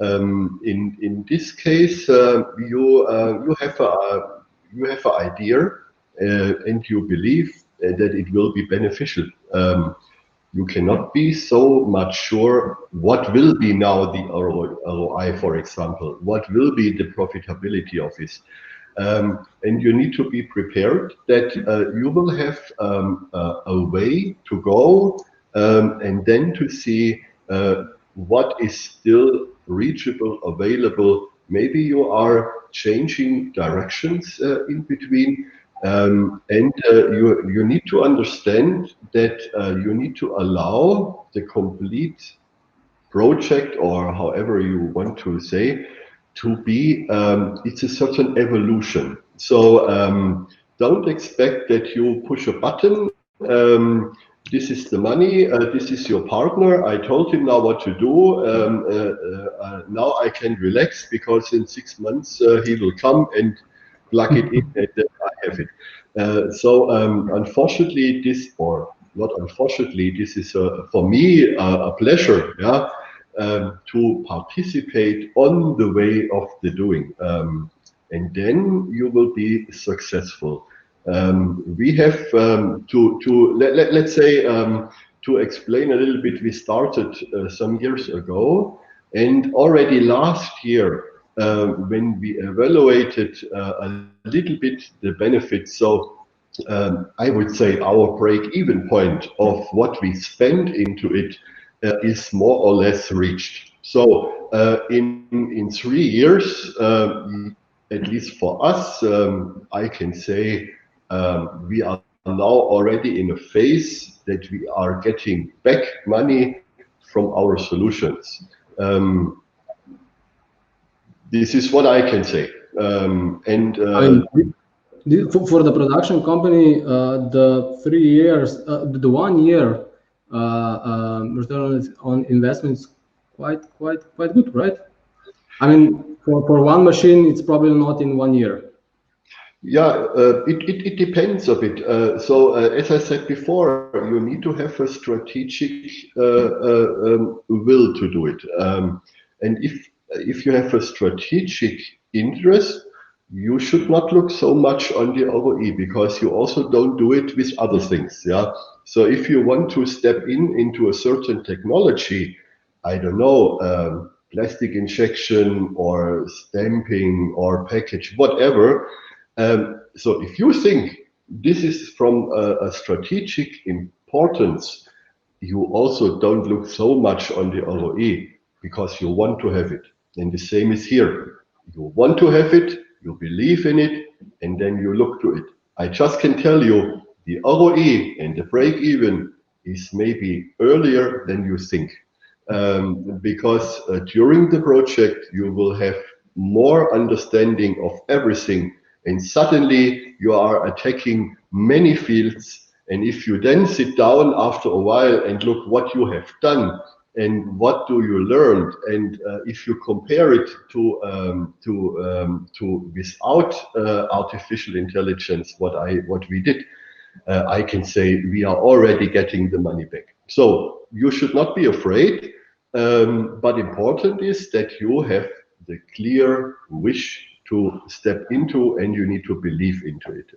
Speaker 2: In this case, you have an idea and you believe that it will be beneficial. You cannot be so much sure what will be now the ROI, for example, what will be the profitability of this. And you need to be prepared that you will have a way to go and then to see what is still reachable, available. Maybe you are changing directions in between. And you need to understand that you need to allow the complete project, or however you want to say, to be, it's a certain evolution. So don't expect that you push a button, this is the money, this is your partner, I told him now what to do, now I can relax because in 6 months he will come and plug it in and then I have it. So unfortunately this, or not unfortunately, this is for me a pleasure, yeah, to participate on the way of the doing, and then you will be successful. We have let's say to explain a little bit, we started some years ago, and already last year when we evaluated a little bit the benefits, so I would say our break-even point of what we spend into it is more or less reached. So in 3 years, at least for us, I can say we are now already in a phase that we are getting back money from our solutions. This is what I can say.
Speaker 1: For the production company, the 3 years, the 1 year return on investment is quite good, right? I mean, for one machine, it's probably not in 1 year.
Speaker 2: Yeah, it depends a bit. So as I said before, you need to have a strategic will to do it. And if you have a strategic interest, you should not look so much on the ROE, because you also don't do it with other things. Yeah. So if you want to step into a certain technology, I don't know, plastic injection or stamping or package, whatever. So if you think this is from a strategic importance, you also don't look so much on the ROE, because you want to have it. And the same is here. You want to have it, you believe in it, and then you look to it. I just can tell you, the ROE and the break-even is maybe earlier than you think. Because during the project, you will have more understanding of everything and suddenly you are attacking many fields. And if you then sit down after a while and look what you have done and what do you learn, and if you compare it to without artificial intelligence, what we did, I can say we are already getting the money back. So you should not be afraid, but important is that you have the clear wish to step into, and you need to believe into it.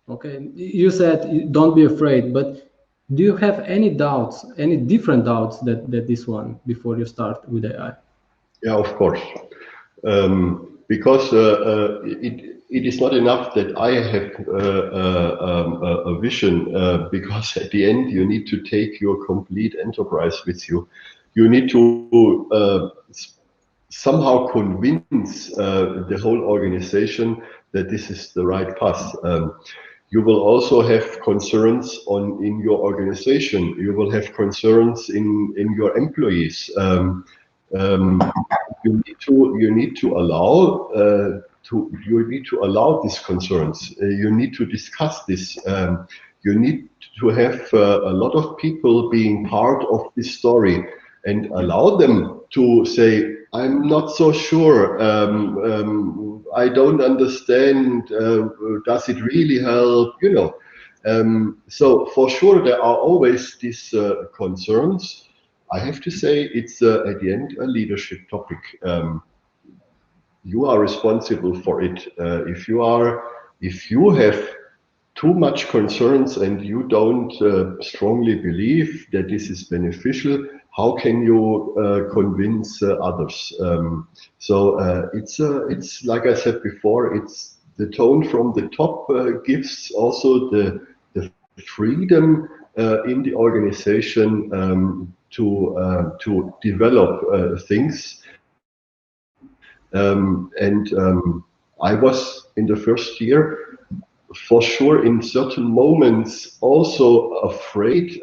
Speaker 1: Okay, you said don't be afraid, but do you have any doubts, any different doubts that this one before you start with AI?
Speaker 2: Yeah, of course, because it is not enough that I have a vision, because at the end you need to take your complete enterprise with you. You need to somehow convince the whole organization that this is the right path. You will also have concerns in your organization. You will have concerns in your employees. You need to allow these concerns. You need to discuss this. You need to have a lot of people being part of this story and allow them to say, I'm not so sure. I don't understand. Does it really help? So for sure there are always these concerns. I have to say it's at the end a leadership topic. You are responsible for it. If you have too much concerns and you don't strongly believe that this is beneficial, how can you convince others? So it's like I said before, it's the tone from the top gives also the freedom in the organization to develop things. I was in the first year, for sure, in certain moments also afraid,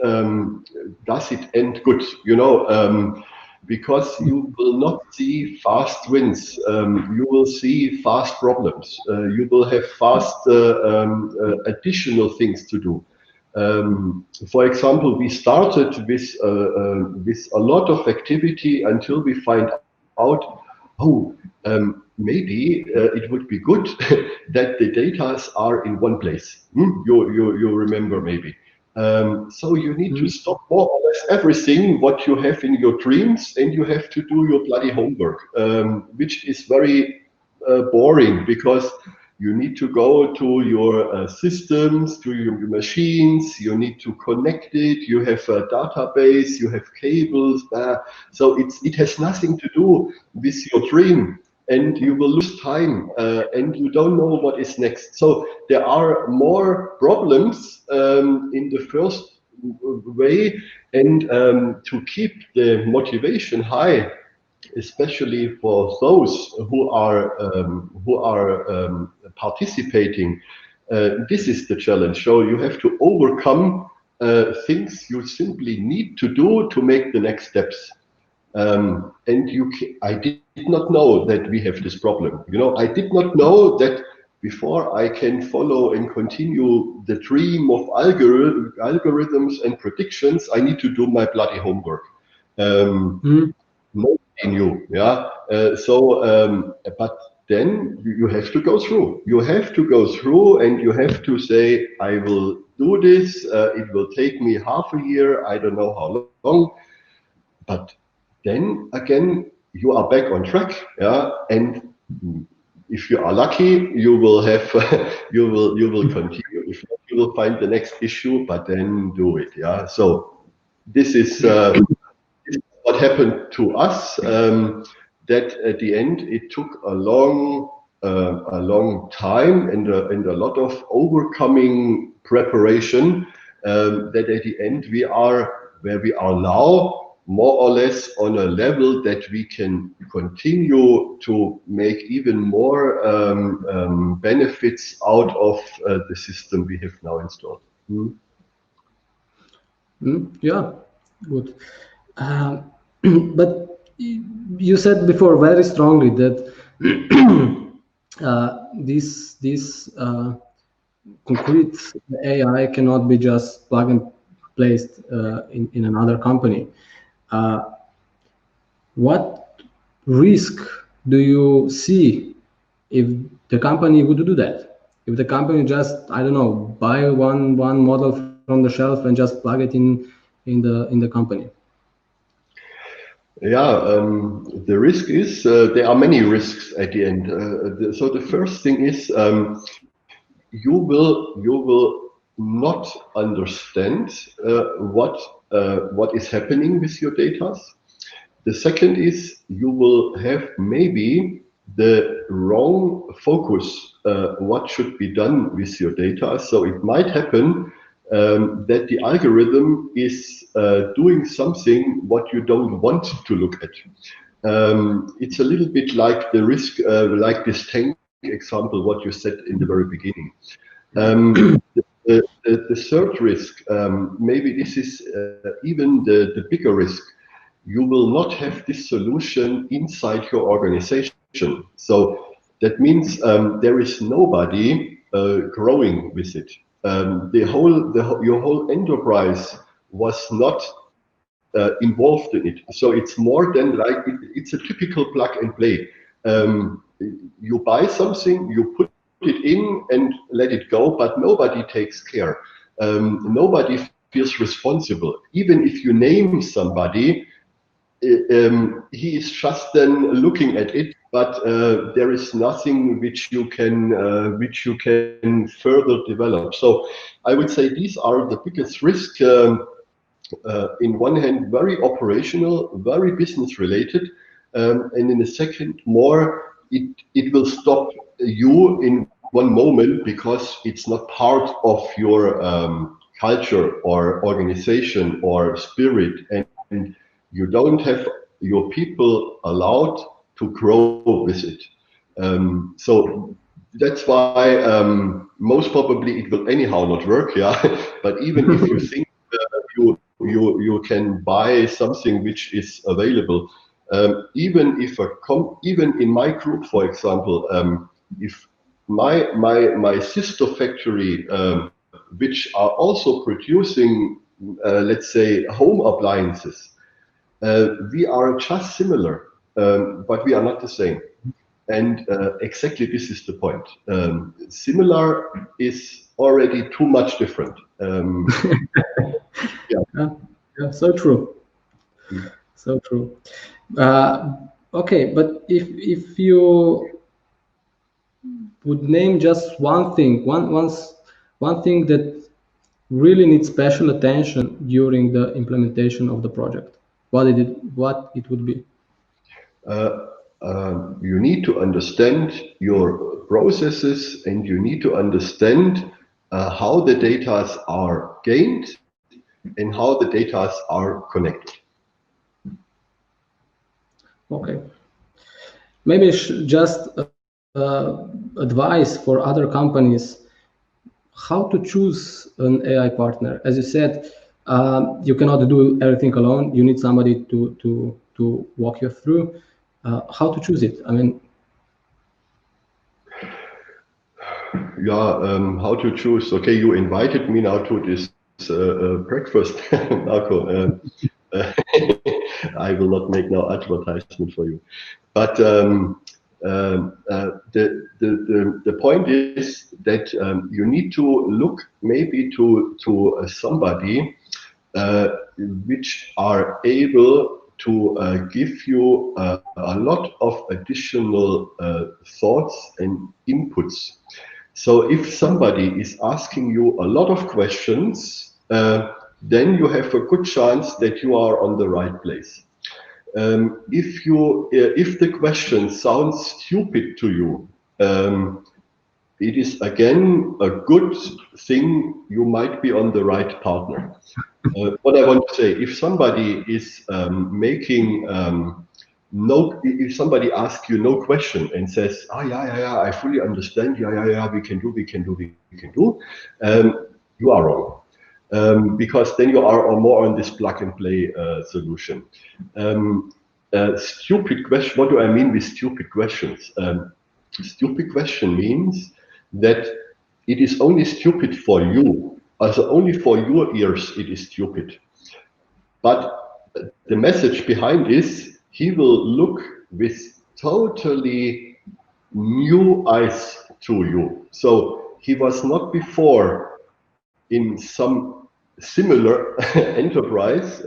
Speaker 2: does it end good? Because you will not see fast wins. You will see fast problems. You will have fast additional things to do. For example, we started with a lot of activity until we find out, maybe it would be good that the data are in one place. You remember maybe. So you need to stop more or less everything what you have in your dreams, and you have to do your bloody homework, which is very boring, because you need to go to your systems, to your machines, you need to connect it, you have a database, you have cables, so it has nothing to do with your dream, and you will lose time, and you don't know what is next. So there are more problems in the first way, and to keep the motivation high, especially for those who are participating, this is the challenge. So you have to overcome things you simply need to do to make the next steps. I did not know that we have this problem. I did not know that before I can follow and continue the dream of algorithms and predictions, I need to do my bloody homework. Nobody knew, yeah. But then you have to go through. You have to go through, and you have to say, I will do this. It will take me half a year. I don't know how long. But then again, you are back on track, yeah. And if you are lucky, you will have, you will continue. If not, you will find the next issue, but then do it, yeah. So this is what happened to us. That at the end it took a long time and a lot of overcoming preparation. That at the end we are where we are now, more or less on a level that we can continue to make even more benefits out of the system we have now installed.
Speaker 1: Yeah, good. But you said before very strongly that this concrete AI cannot be just plug and placed in another company. What risk do you see if the company would do that? If the company just, I don't know, buy one model from the shelf and just plug it in the company?
Speaker 2: Yeah, the risk is there are many risks at the end. So the first thing is you will not understand what is happening with your data. The second is you will have maybe the wrong focus what should be done with your data. So it might happen that the algorithm is doing something what you don't want to look at. It's a little bit like the risk, like this tank example, what you said in the very beginning. The third risk, maybe this is even the bigger risk. You will not have this solution inside your organization. So that means there is nobody growing with it. Your whole enterprise was not involved in it. So it's more than like it's a typical plug and play. You buy something, you put it in and let it go, but nobody takes care. Nobody feels responsible. Even if you name somebody, he is just then looking at it, but there is nothing which you can further develop. So I would say these are the biggest risks. In one hand, very operational, very business related, and in the second, more it will stop you in one moment because it's not part of your culture or organization or spirit, and you don't have your people allowed to grow with it. So that's why most probably it will anyhow not work. Yeah, but even if you think you can buy something which is available, even in my group, for example, if my sister factory, which are also producing, let's say, home appliances, we are just similar, but we are not the same. And exactly this is the point. Similar is already too much different.
Speaker 1: Yeah, so true. So true. Okay, but if you would name just one thing, one thing that really needs special attention during the implementation of the project, what it would be?
Speaker 2: You need to understand your processes, and you need to understand how the data are gained and how the data are connected.
Speaker 1: Okay. Maybe just advice for other companies how to choose an AI partner. As you said, you cannot do everything alone. You need somebody to walk you through how to choose it. I mean,
Speaker 2: yeah, how to choose. Okay, you invited me now to this breakfast, Marko. I will not make no advertisement for you, but the point is that you need to look maybe to somebody which are able to give you a lot of additional thoughts and inputs. So if somebody is asking you a lot of questions, then you have a good chance that you are on the right place. If the question sounds stupid to you, it is again a good thing you might be on the right partner. What I want to say, if somebody is if somebody asks you no question and says, yeah, I fully understand, yeah, we can do, you are wrong. Because then you are more on this plug and play solution. Stupid question. What do I mean with stupid questions? stupid question means that it is only stupid for you, also only for your ears it is stupid. But the message behind is he will look with totally new eyes to you. So he was not before in some similar enterprise.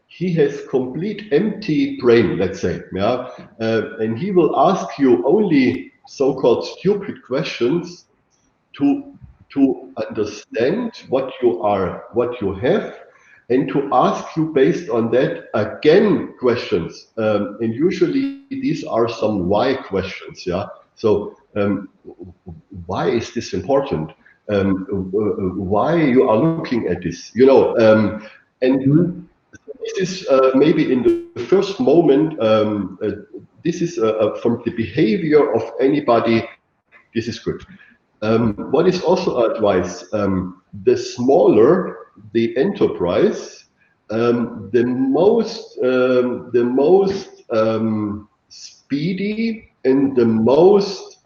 Speaker 2: He has complete empty brain, let's say, yeah, and he will ask you only so-called stupid questions to understand what you are, what you have, and to ask you based on that again questions. And usually these are some why questions, yeah. So why is this important? Why you are looking at this, you know? And this is maybe in the first moment, this is from the behavior of anybody, this is good. What is also advice, the smaller the enterprise, the most speedy and the most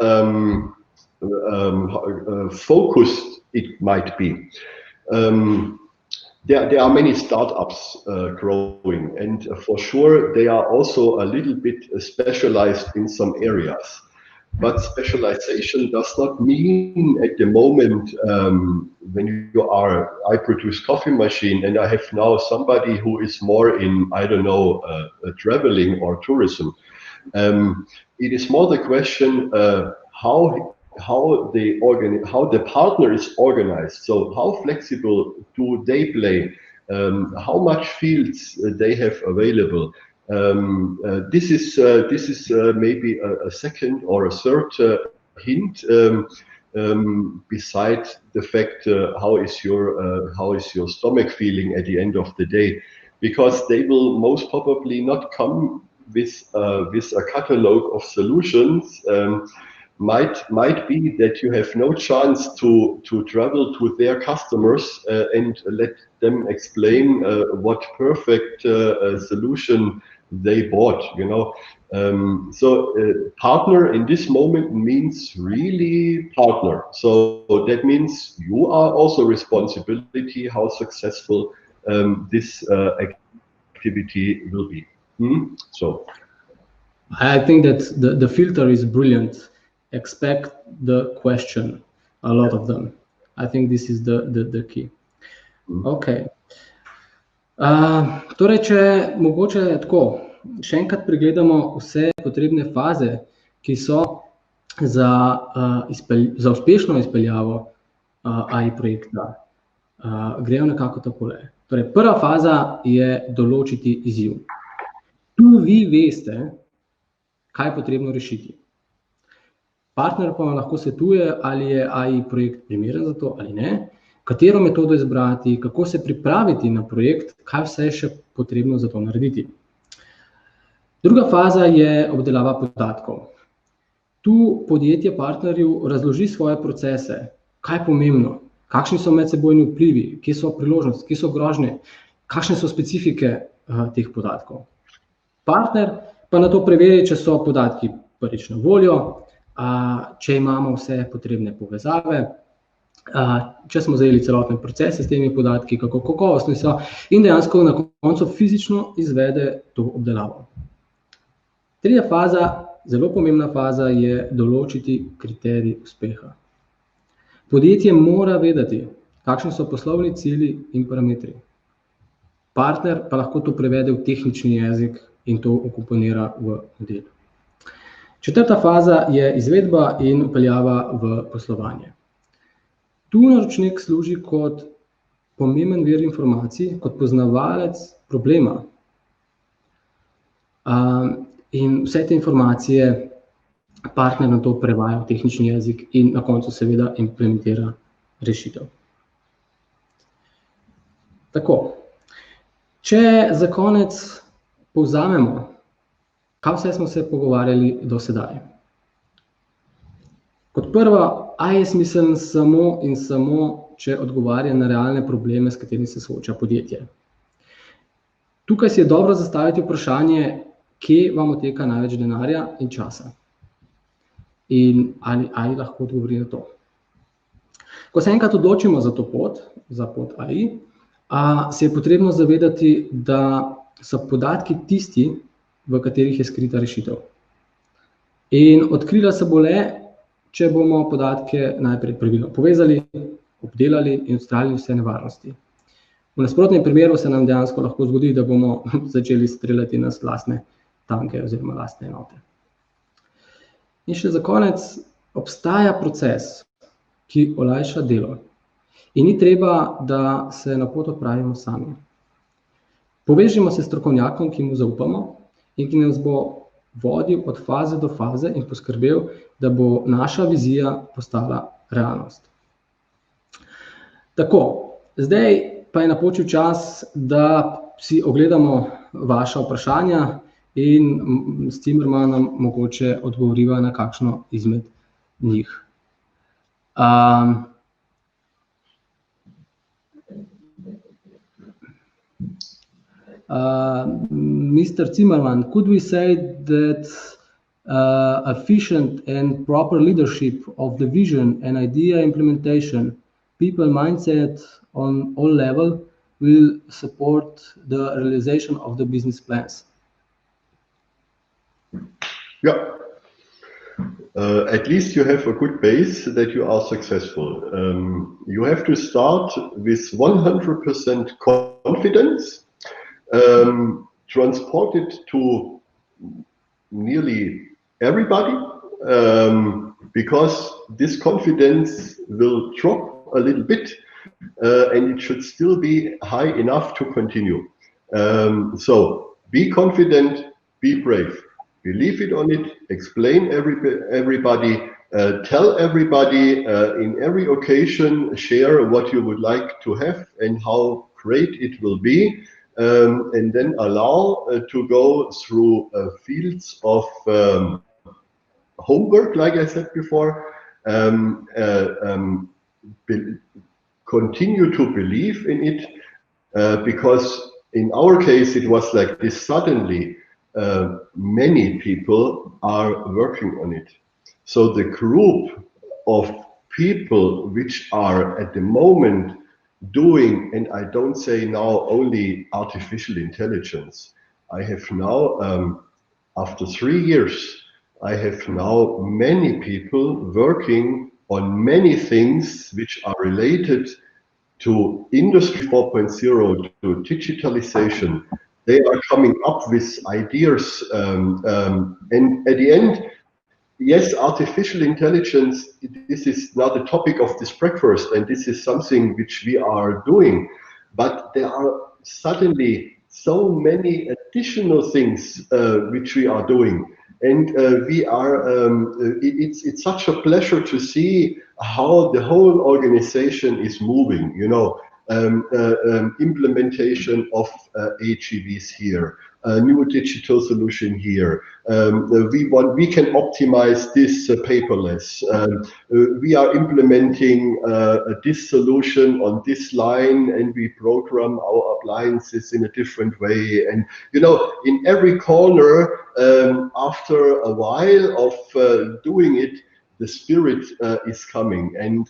Speaker 2: focused it might be. There are many startups growing, and for sure they are also a little bit specialized in some areas. But specialization does not mean at the moment when you are, I produce coffee machine and I have now somebody who is more in, I don't know, traveling or tourism. It is more the question how the partner is organized. So how flexible do they play? How much fields they have available? This is maybe a second or a third hint beside the fact how is your stomach feeling at the end of the day, because they will most probably not come with a catalog of solutions. Might be that you have no chance to travel to their customers and let them explain what perfect solution they bought, you know. So partner in this moment means really partner. So that means you are also responsibility how successful this activity will be. So
Speaker 1: I think that the filter is brilliant. Expect the question, a lot of them. I think this is the key. Okay. Torej, če mogoče tako, še enkrat pregledamo vse potrebne faze, ki so za uspešno izpeljavo AI projekta. Grejo nekako takole. Torej, prva faza je določiti izziv. Tu vi veste, kaj je potrebno rešiti. Partner pa vam lahko svetuje, ali je AI projekt primeren za to ali ne, katero metodo izbrati, kako se pripraviti na projekt, kaj vse je še potrebno za to narediti. Druga faza je obdelava podatkov. Tu podjetje partnerju razloži svoje procese, kaj je pomembno, kakšni so medsebojni vplivi, kje so priložnosti, kje so grožnje, kakšne so specifike teh podatkov. Partner pa na to preveri, če so podatki prvič na voljo, če imamo vse potrebne povezave, če smo zajeli celotne procese s temi podatki, kako kakovostni so, in dejansko na koncu fizično izvede to obdelavo. Tretja faza, zelo pomembna faza, je določiti kriterij uspeha. Podjetje mora vedeti, kakšni so poslovni cilji in parametri. Partner pa lahko to prevede v tehnični jezik in to vkomponira v model. Četrta faza je izvedba in vpeljava v poslovanje. Tu naročnik služi kot pomemben vir informacij, kot poznavalec problema. In vse te informacije partner na to prevaja v tehnični jezik in na koncu seveda implementira rešitev. Tako, če za konec povzamemo, kaj vse smo se pogovarjali do sedaj. Kot prvo, AI je smiseln samo in samo, če odgovarja na realne probleme, s katerimi se sooča podjetje. Tukaj si je dobro zastaviti vprašanje, kje vam odteka največ denarja in časa. in ali lahko odgovori na to. Ko se enkrat odločimo za to pot, za pot AI, se je potrebno zavedati, da so podatki tisti, v katerih je skrita rešitev. In odkrila se bo le, če bomo podatke najprej pravilno povezali, obdelali in odstranili vse nevarnosti. V nasprotnem primeru se nam dejansko lahko zgodi, da bomo začeli streljati na lastne tanke oziroma lastne enote. In še za konec, obstaja proces, ki olajša delo. In ni treba, da se na pot odpravimo sami. Povežimo se s strokovnjakom, ki mu zaupamo in ki nas bo vodil od faze do faze in poskrbel, da bo naša vizija postala realnost. Tako, zdaj pa je napočil čas, da si ogledamo vaša vprašanja in s Zimmermannom mogoče odgovoriva na kakšno izmed njih. Mr. Zimmermann, could we say that efficient and proper leadership of the vision and idea implementation, people mindset on all levels will support the realization of the business plans?
Speaker 2: Yeah. At least you have a good base that you are successful. You have to start with 100% confidence, transport it to nearly everybody, because this confidence will drop a little bit, and it should still be high enough to continue. So be confident, be brave. Believe it on it, explain everybody, tell everybody in every occasion, share what you would like to have and how great it will be, and then allow to go through fields of homework, like I said before, continue to believe in it, because in our case it was like this suddenly. Many people are working on it. So the group of people which are at the moment doing, and I don't say now only artificial intelligence, I have now, after 3 years, I have now many people working on many things which are related to Industry 4.0, to digitalization. They are coming up with ideas, and at the end, yes, artificial intelligence, this is not the topic of this breakfast, and this is something which we are doing, but there are suddenly so many additional things which we are doing, and we are. It's such a pleasure to see how the whole organization is moving. You know. Implementation of AGVs here, a new digital solution here. We can optimize this paperless. We are implementing this solution on this line, and we program our appliances in a different way. And you know, in every corner, after a while of doing it, the spirit is coming. And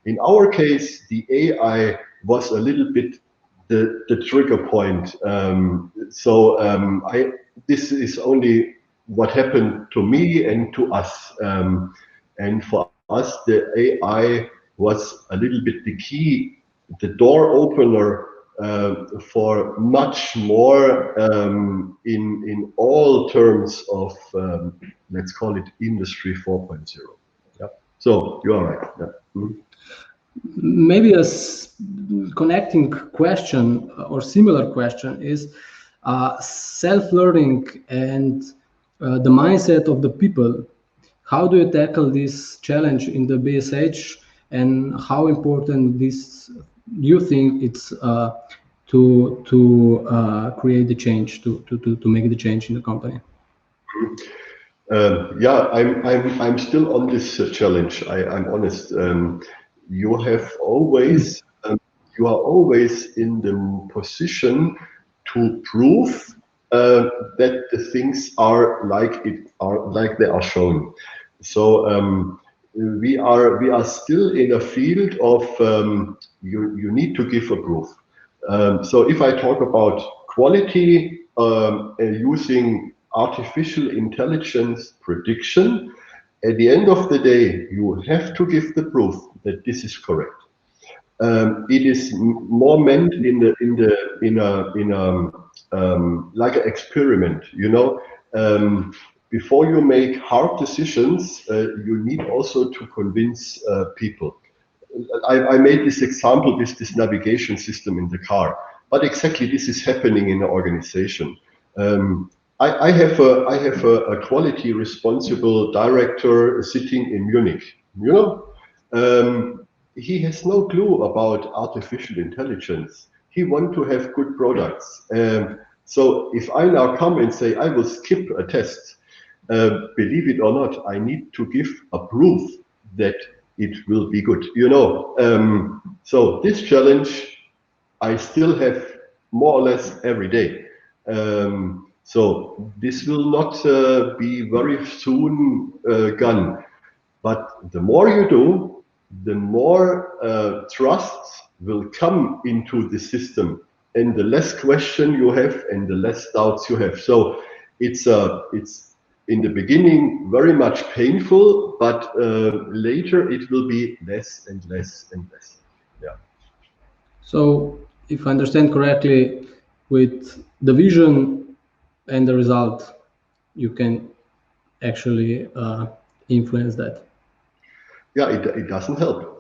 Speaker 2: in our case, the AI was a little bit the trigger point. This is only what happened to me and to us. And for us, the AI was a little bit the key, the door opener for much more in all terms of, let's call it Industry 4.0. Yeah. So you are right. Yeah. Mm-hmm.
Speaker 1: Maybe a connecting question or similar question is self-learning and the mindset of the people. How do you tackle this challenge in the BSH, and how important this you think it's to create the change, to make the change in the company?
Speaker 2: Yeah, I'm still on this challenge. I'm honest. You have always, you are always in the position to prove that the things are like they are shown. So we are still in a field of you need to give a proof. So if I talk about quality using artificial intelligence prediction, at the end of the day, you have to give the proof that this is correct. It is more meant like an experiment, you know. Before you make hard decisions, you need also to convince people. I made this example with this navigation system in the car, but exactly this is happening in an organization. I have a quality responsible director sitting in Munich, you know. He has no clue about artificial intelligence. He wants to have good products. So if I now come and say I will skip a test, believe it or not, I need to give a proof that it will be good, you know. So this challenge I still have more or less every day. So this will not be very soon gone. But the more you do, the more trust will come into the system, and the less question you have and the less doubts you have. So it's in the beginning very much painful, but later it will be less and less and less. Yeah.
Speaker 1: So if I understand correctly, with the vision and the result, you can actually influence that.
Speaker 2: Yeah, it doesn't help.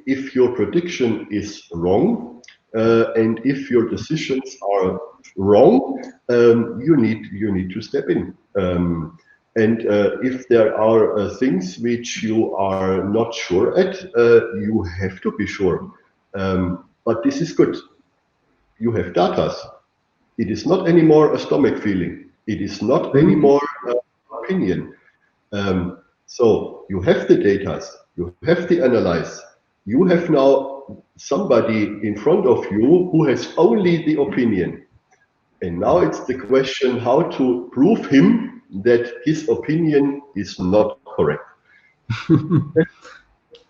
Speaker 2: If your prediction is wrong, and if your decisions are wrong, you need to step in. And if there are things which you are not sure at, you have to be sure. But this is good. You have data. It is not anymore a stomach feeling. It is not anymore opinion. So you have the data, you have the analyze. You have now somebody in front of you who has only the opinion. And now it's the question how to prove him that his opinion is not correct.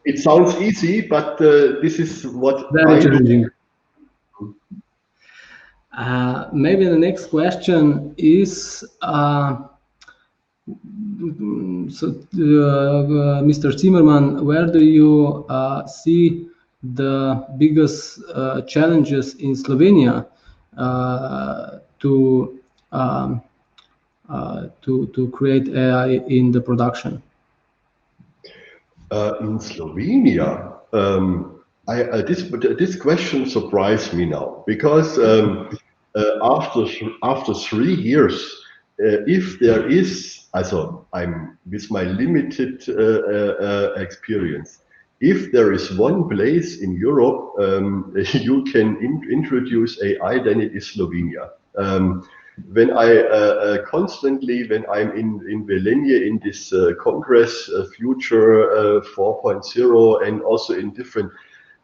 Speaker 2: It sounds easy, but this is what
Speaker 1: very challenging. Maybe the next question is, Mr. Zimmermann, where do you see the biggest challenges in Slovenia to create AI in the production?
Speaker 2: In Slovenia, this question surprised me now, because after 3 years, if there is, I'm with my limited experience, if there is one place in Europe you can introduce AI, then it is Slovenia. When I'm in Velenje in this Congress Future 4.0 and also in different,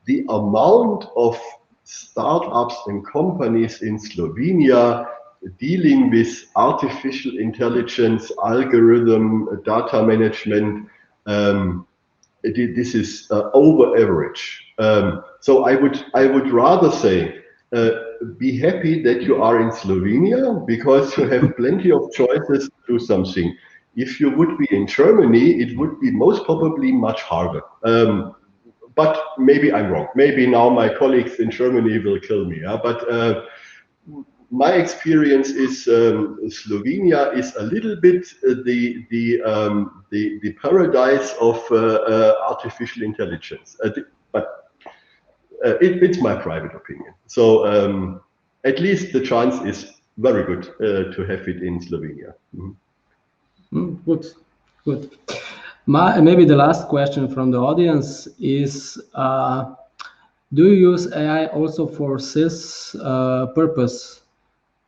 Speaker 2: the amount of startups and companies in Slovenia dealing with artificial intelligence, algorithm, data management, this is over average. So I would rather say, be happy that you are in Slovenia, because you have plenty of choices to do something. If you would be in Germany, it would be most probably much harder. But maybe I'm wrong. Maybe now my colleagues in Germany will kill me. Yeah? But my experience is Slovenia is a little bit the paradise of artificial intelligence. But it's my private opinion. So at least the chance is very good to have it in Slovenia.
Speaker 1: Good. Maybe the last question from the audience is, do you use AI also for sales purpose,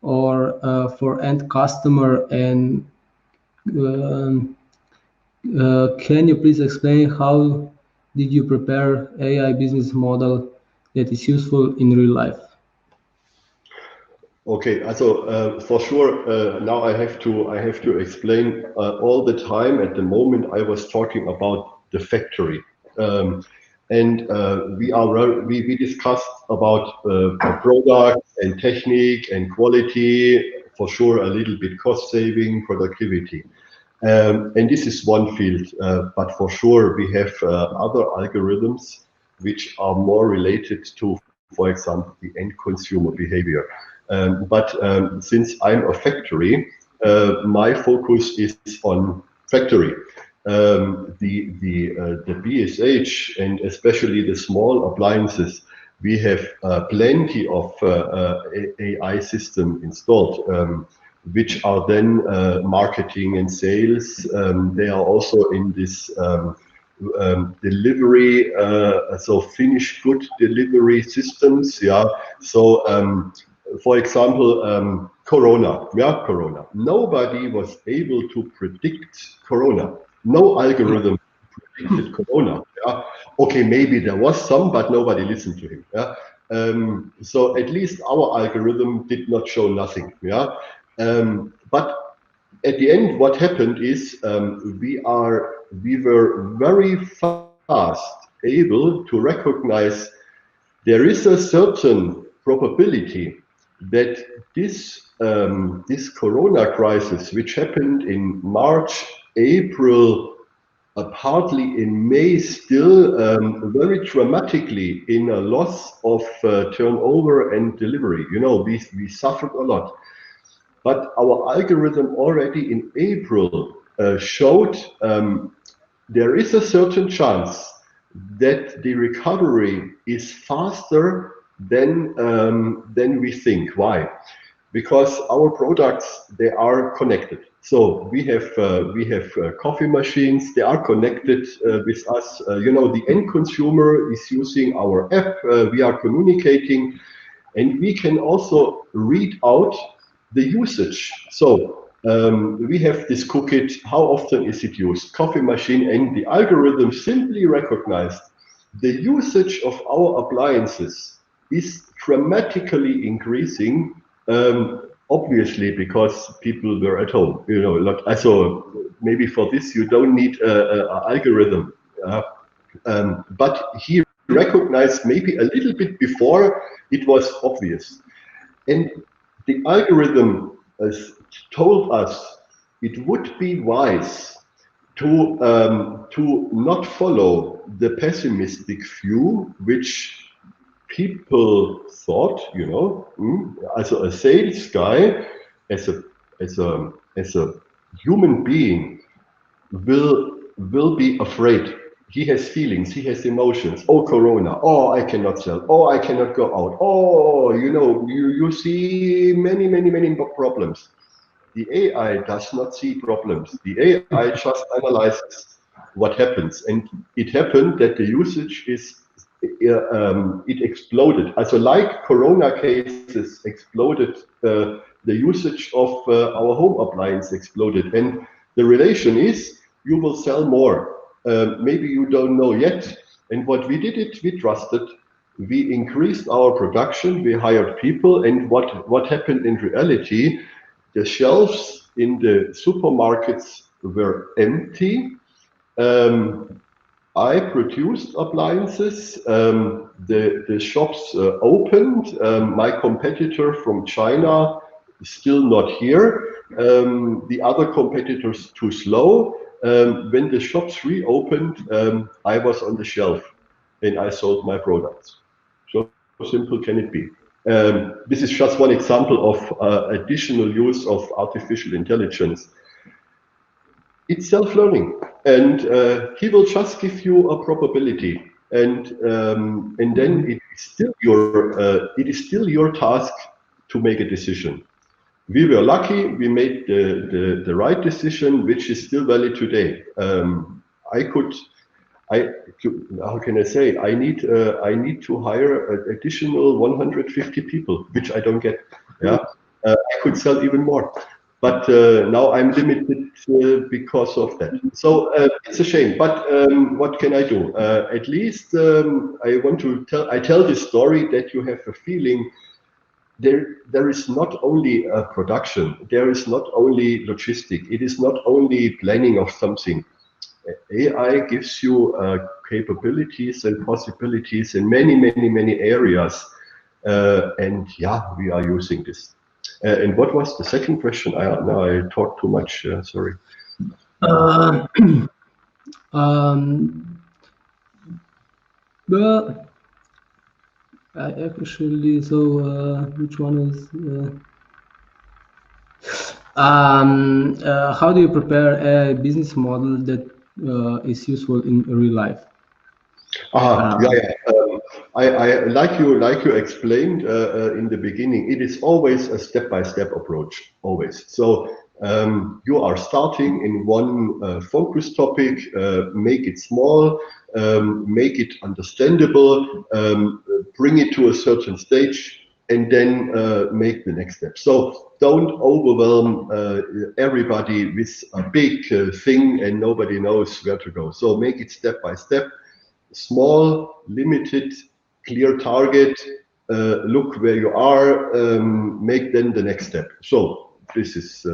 Speaker 1: or for end customer? And can you please explain how did you prepare AI business model that is useful in real life?
Speaker 2: Okay, also for sure. Now I have to explain all the time. At the moment, I was talking about the factory, and we discussed about products and technique and quality. For sure, a little bit cost saving, productivity, and this is one field. But for sure, we have other algorithms which are more related to, for example, the end consumer behavior. But since I'm a factory, my focus is on factory. The BSH and especially the small appliances, we have plenty of AI system installed, which are then marketing and sales. They are also in this delivery, so finished good delivery systems. Yeah. So for example, Corona. Yeah, Corona. Nobody was able to predict Corona. No algorithm predicted Corona. Yeah. Okay, maybe there was some, but nobody listened to him. Yeah. So at least our algorithm did not show nothing. Yeah. But at the end, what happened is we were very fast able to recognize there is a certain probability that this Corona crisis, which happened in March, April, partly in May, still very dramatically in a loss of turnover and delivery. You know, we suffered a lot. But our algorithm already in April showed there is a certain chance that the recovery is faster than we think. Why? Because our products, they are connected. So we have coffee machines. They are connected with us. You know, the end consumer is using our app. We are communicating, and we can also read out the usage. So we have this cookit. How often is it used? Coffee machine, and the algorithm simply recognized the usage of our appliances is dramatically increasing. Obviously, because people were at home. You know, so maybe for this you don't need an algorithm, but he recognized maybe a little bit before it was obvious, and the algorithm told us it would be wise to not follow the pessimistic view which people thought, you know, as a sales guy, as a human being, will be afraid. He has feelings, he has emotions. Oh, Corona. Oh, I cannot sell. Oh, I cannot go out. Oh, you know, you see many problems. The AI does not see problems. The AI just analyzes what happens, and it happened that the usage is it exploded. Also, like Corona cases exploded, the usage of our home appliance exploded, and the relation is you will sell more. Maybe you don't know yet. And what we did, we trusted. We increased our production. We hired people, and what happened in reality? The shelves in the supermarkets were empty. I produced appliances. The shops opened. My competitor from China is still not here. The other competitors too slow. When the shops reopened, I was on the shelf and I sold my products. So simple can it be. This is just one example of additional use of artificial intelligence. It's self-learning, and he will just give you a probability, and then it is still your task to make a decision. We were lucky; we made the right decision, which is still valid today. How can I say? I need to hire an additional 150 people, which I don't get. Yeah, I could sell even more. But now I'm limited because of that. So it's a shame. But what can I do? At least I want to tell this story that you have a feeling. there is not only production, there is not only logistic, it is not only planning of something. AI gives you capabilities and possibilities in many areas, and yeah, we are using this. And what was the second question? Now I talked too much. Sorry.
Speaker 1: Well, actually, so which one is? How do you prepare a business model that is useful in real life?
Speaker 2: I like you explained in the beginning. It is always a step-by-step approach, always. So you are starting in one focus topic, make it small, make it understandable, bring it to a certain stage, and then make the next step. So don't overwhelm everybody with a big thing and nobody knows where to go. So make it step by step, small, limited, clear target, look where you are, make then the next step. So this is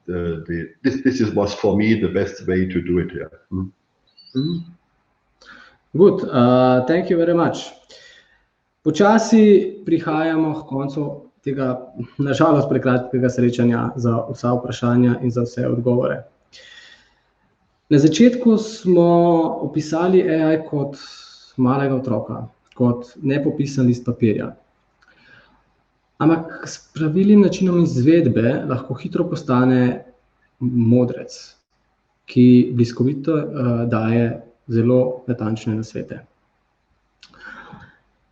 Speaker 2: this was for me the best way to do it. Yeah.
Speaker 1: Good, thank you very much. Počasi prihajamo k koncu tega, nažalost, prekratkega srečanja za vsa vprašanja in za vse odgovore. Na začetku smo opisali AI kot malega otroka, kot nepopisan list papirja. Ampak s pravilnim načinom izvedbe lahko hitro postane modrec, ki bliskovito daje zelo natančne nasvete.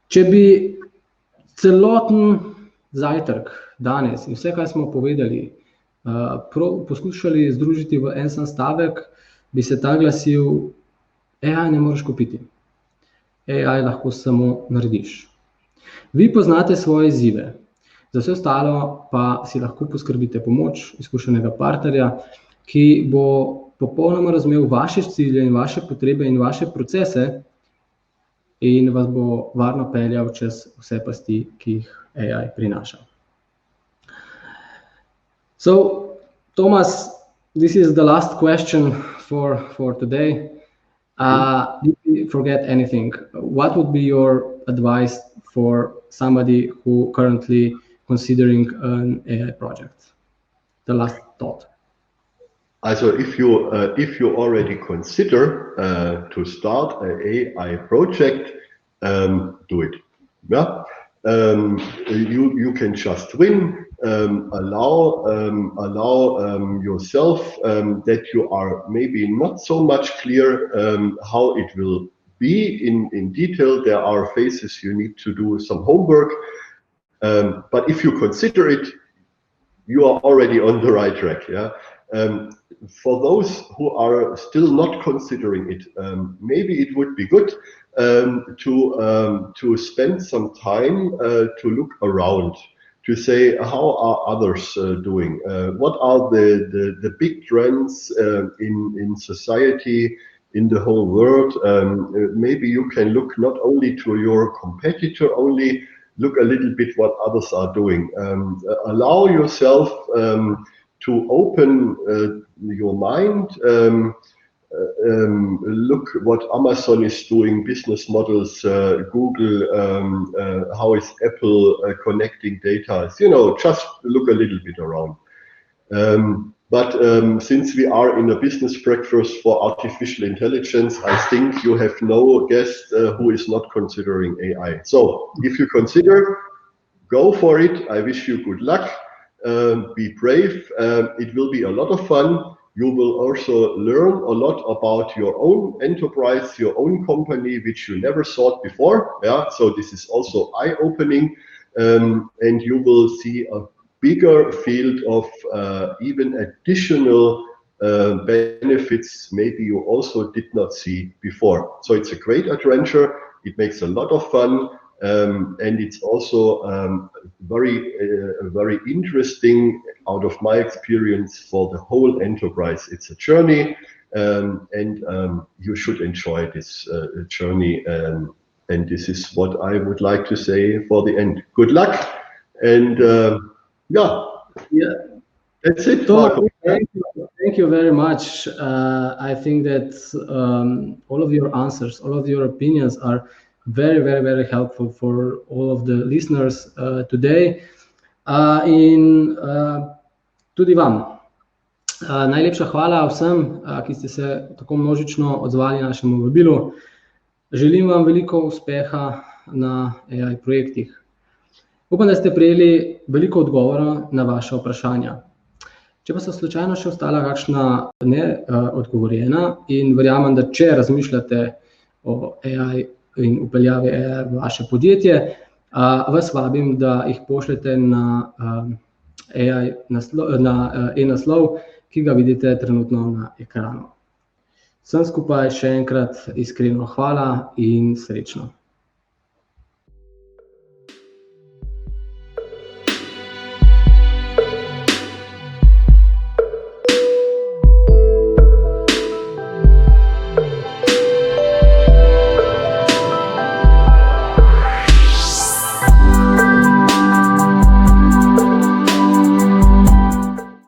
Speaker 1: Če bi celoten zajtrk danes in vse, kar smo povedali, poskušali združiti v en sam stavek, bi se ta glasil: AI ne moreš kupiti. AI lahko samo narediš. Vi poznate svoje izzive, za vse ostalo pa si lahko poskrbite pomoč izkušenega partnerja, ki bo popolnoma razumel vaše cilje in vaše potrebe in vaše procese in vas bo varno peljal čez vse pasti, ki jih AI prinaša. So, Thomas, this is the last question for today. Did you forget anything? What would be your advice for somebody who currently considering an AI project? The last thought.
Speaker 2: Also, if you already consider to start an AI project, do it. Yeah, you can just win. Allow yourself that you are maybe not so much clear how it will be in detail. There are phases you need to do some homework, but if you consider it, you are already on the right track. Yeah. For those who are still not considering it, maybe it would be good to spend some time to look around, to say, how are others doing? What are the big trends in society, in the whole world? Maybe you can look not only to your competitor, only look a little bit what others are doing. Allow yourself to open your mind. Look what Amazon is doing, business models, Google, how is Apple connecting data. You know, just look a little bit around. But since we are in a business breakfast for artificial intelligence, I think you have no guest who is not considering AI. So if you consider, go for it. I wish you good luck. Be brave. It will be a lot of fun. You will also learn a lot about your own enterprise, your own company, which you never thought before. Yeah, so this is also eye-opening, and you will see a bigger field of even additional benefits maybe you also did not see before. So it's a great adventure. It makes a lot of fun. And it's also very interesting out of my experience for the whole enterprise. It's a journey, and you should enjoy this journey. And this is what I would like to say for the end. Good luck, And that's it.
Speaker 1: Thomas, thank you very much. I think that all of your answers, all of your opinions are very, very, very helpful for all of the listeners today. In tudi vam. Najlepša hvala vsem, ki ste se tako množično odzvali našemu vabilu. Želim vam veliko uspeha na AI projektih. Upam, da ste prejeli veliko odgovorov na vaše vprašanja. Če pa so slučajno še ostala kakšna neodgovorjena in verjamem, da če razmišljate o AI in upeljavi AI v vaše podjetje, vas vabim, da jih pošljete na e-naslov, ki ga vidite trenutno na ekranu. Vsem skupaj še enkrat iskreno hvala in srečno.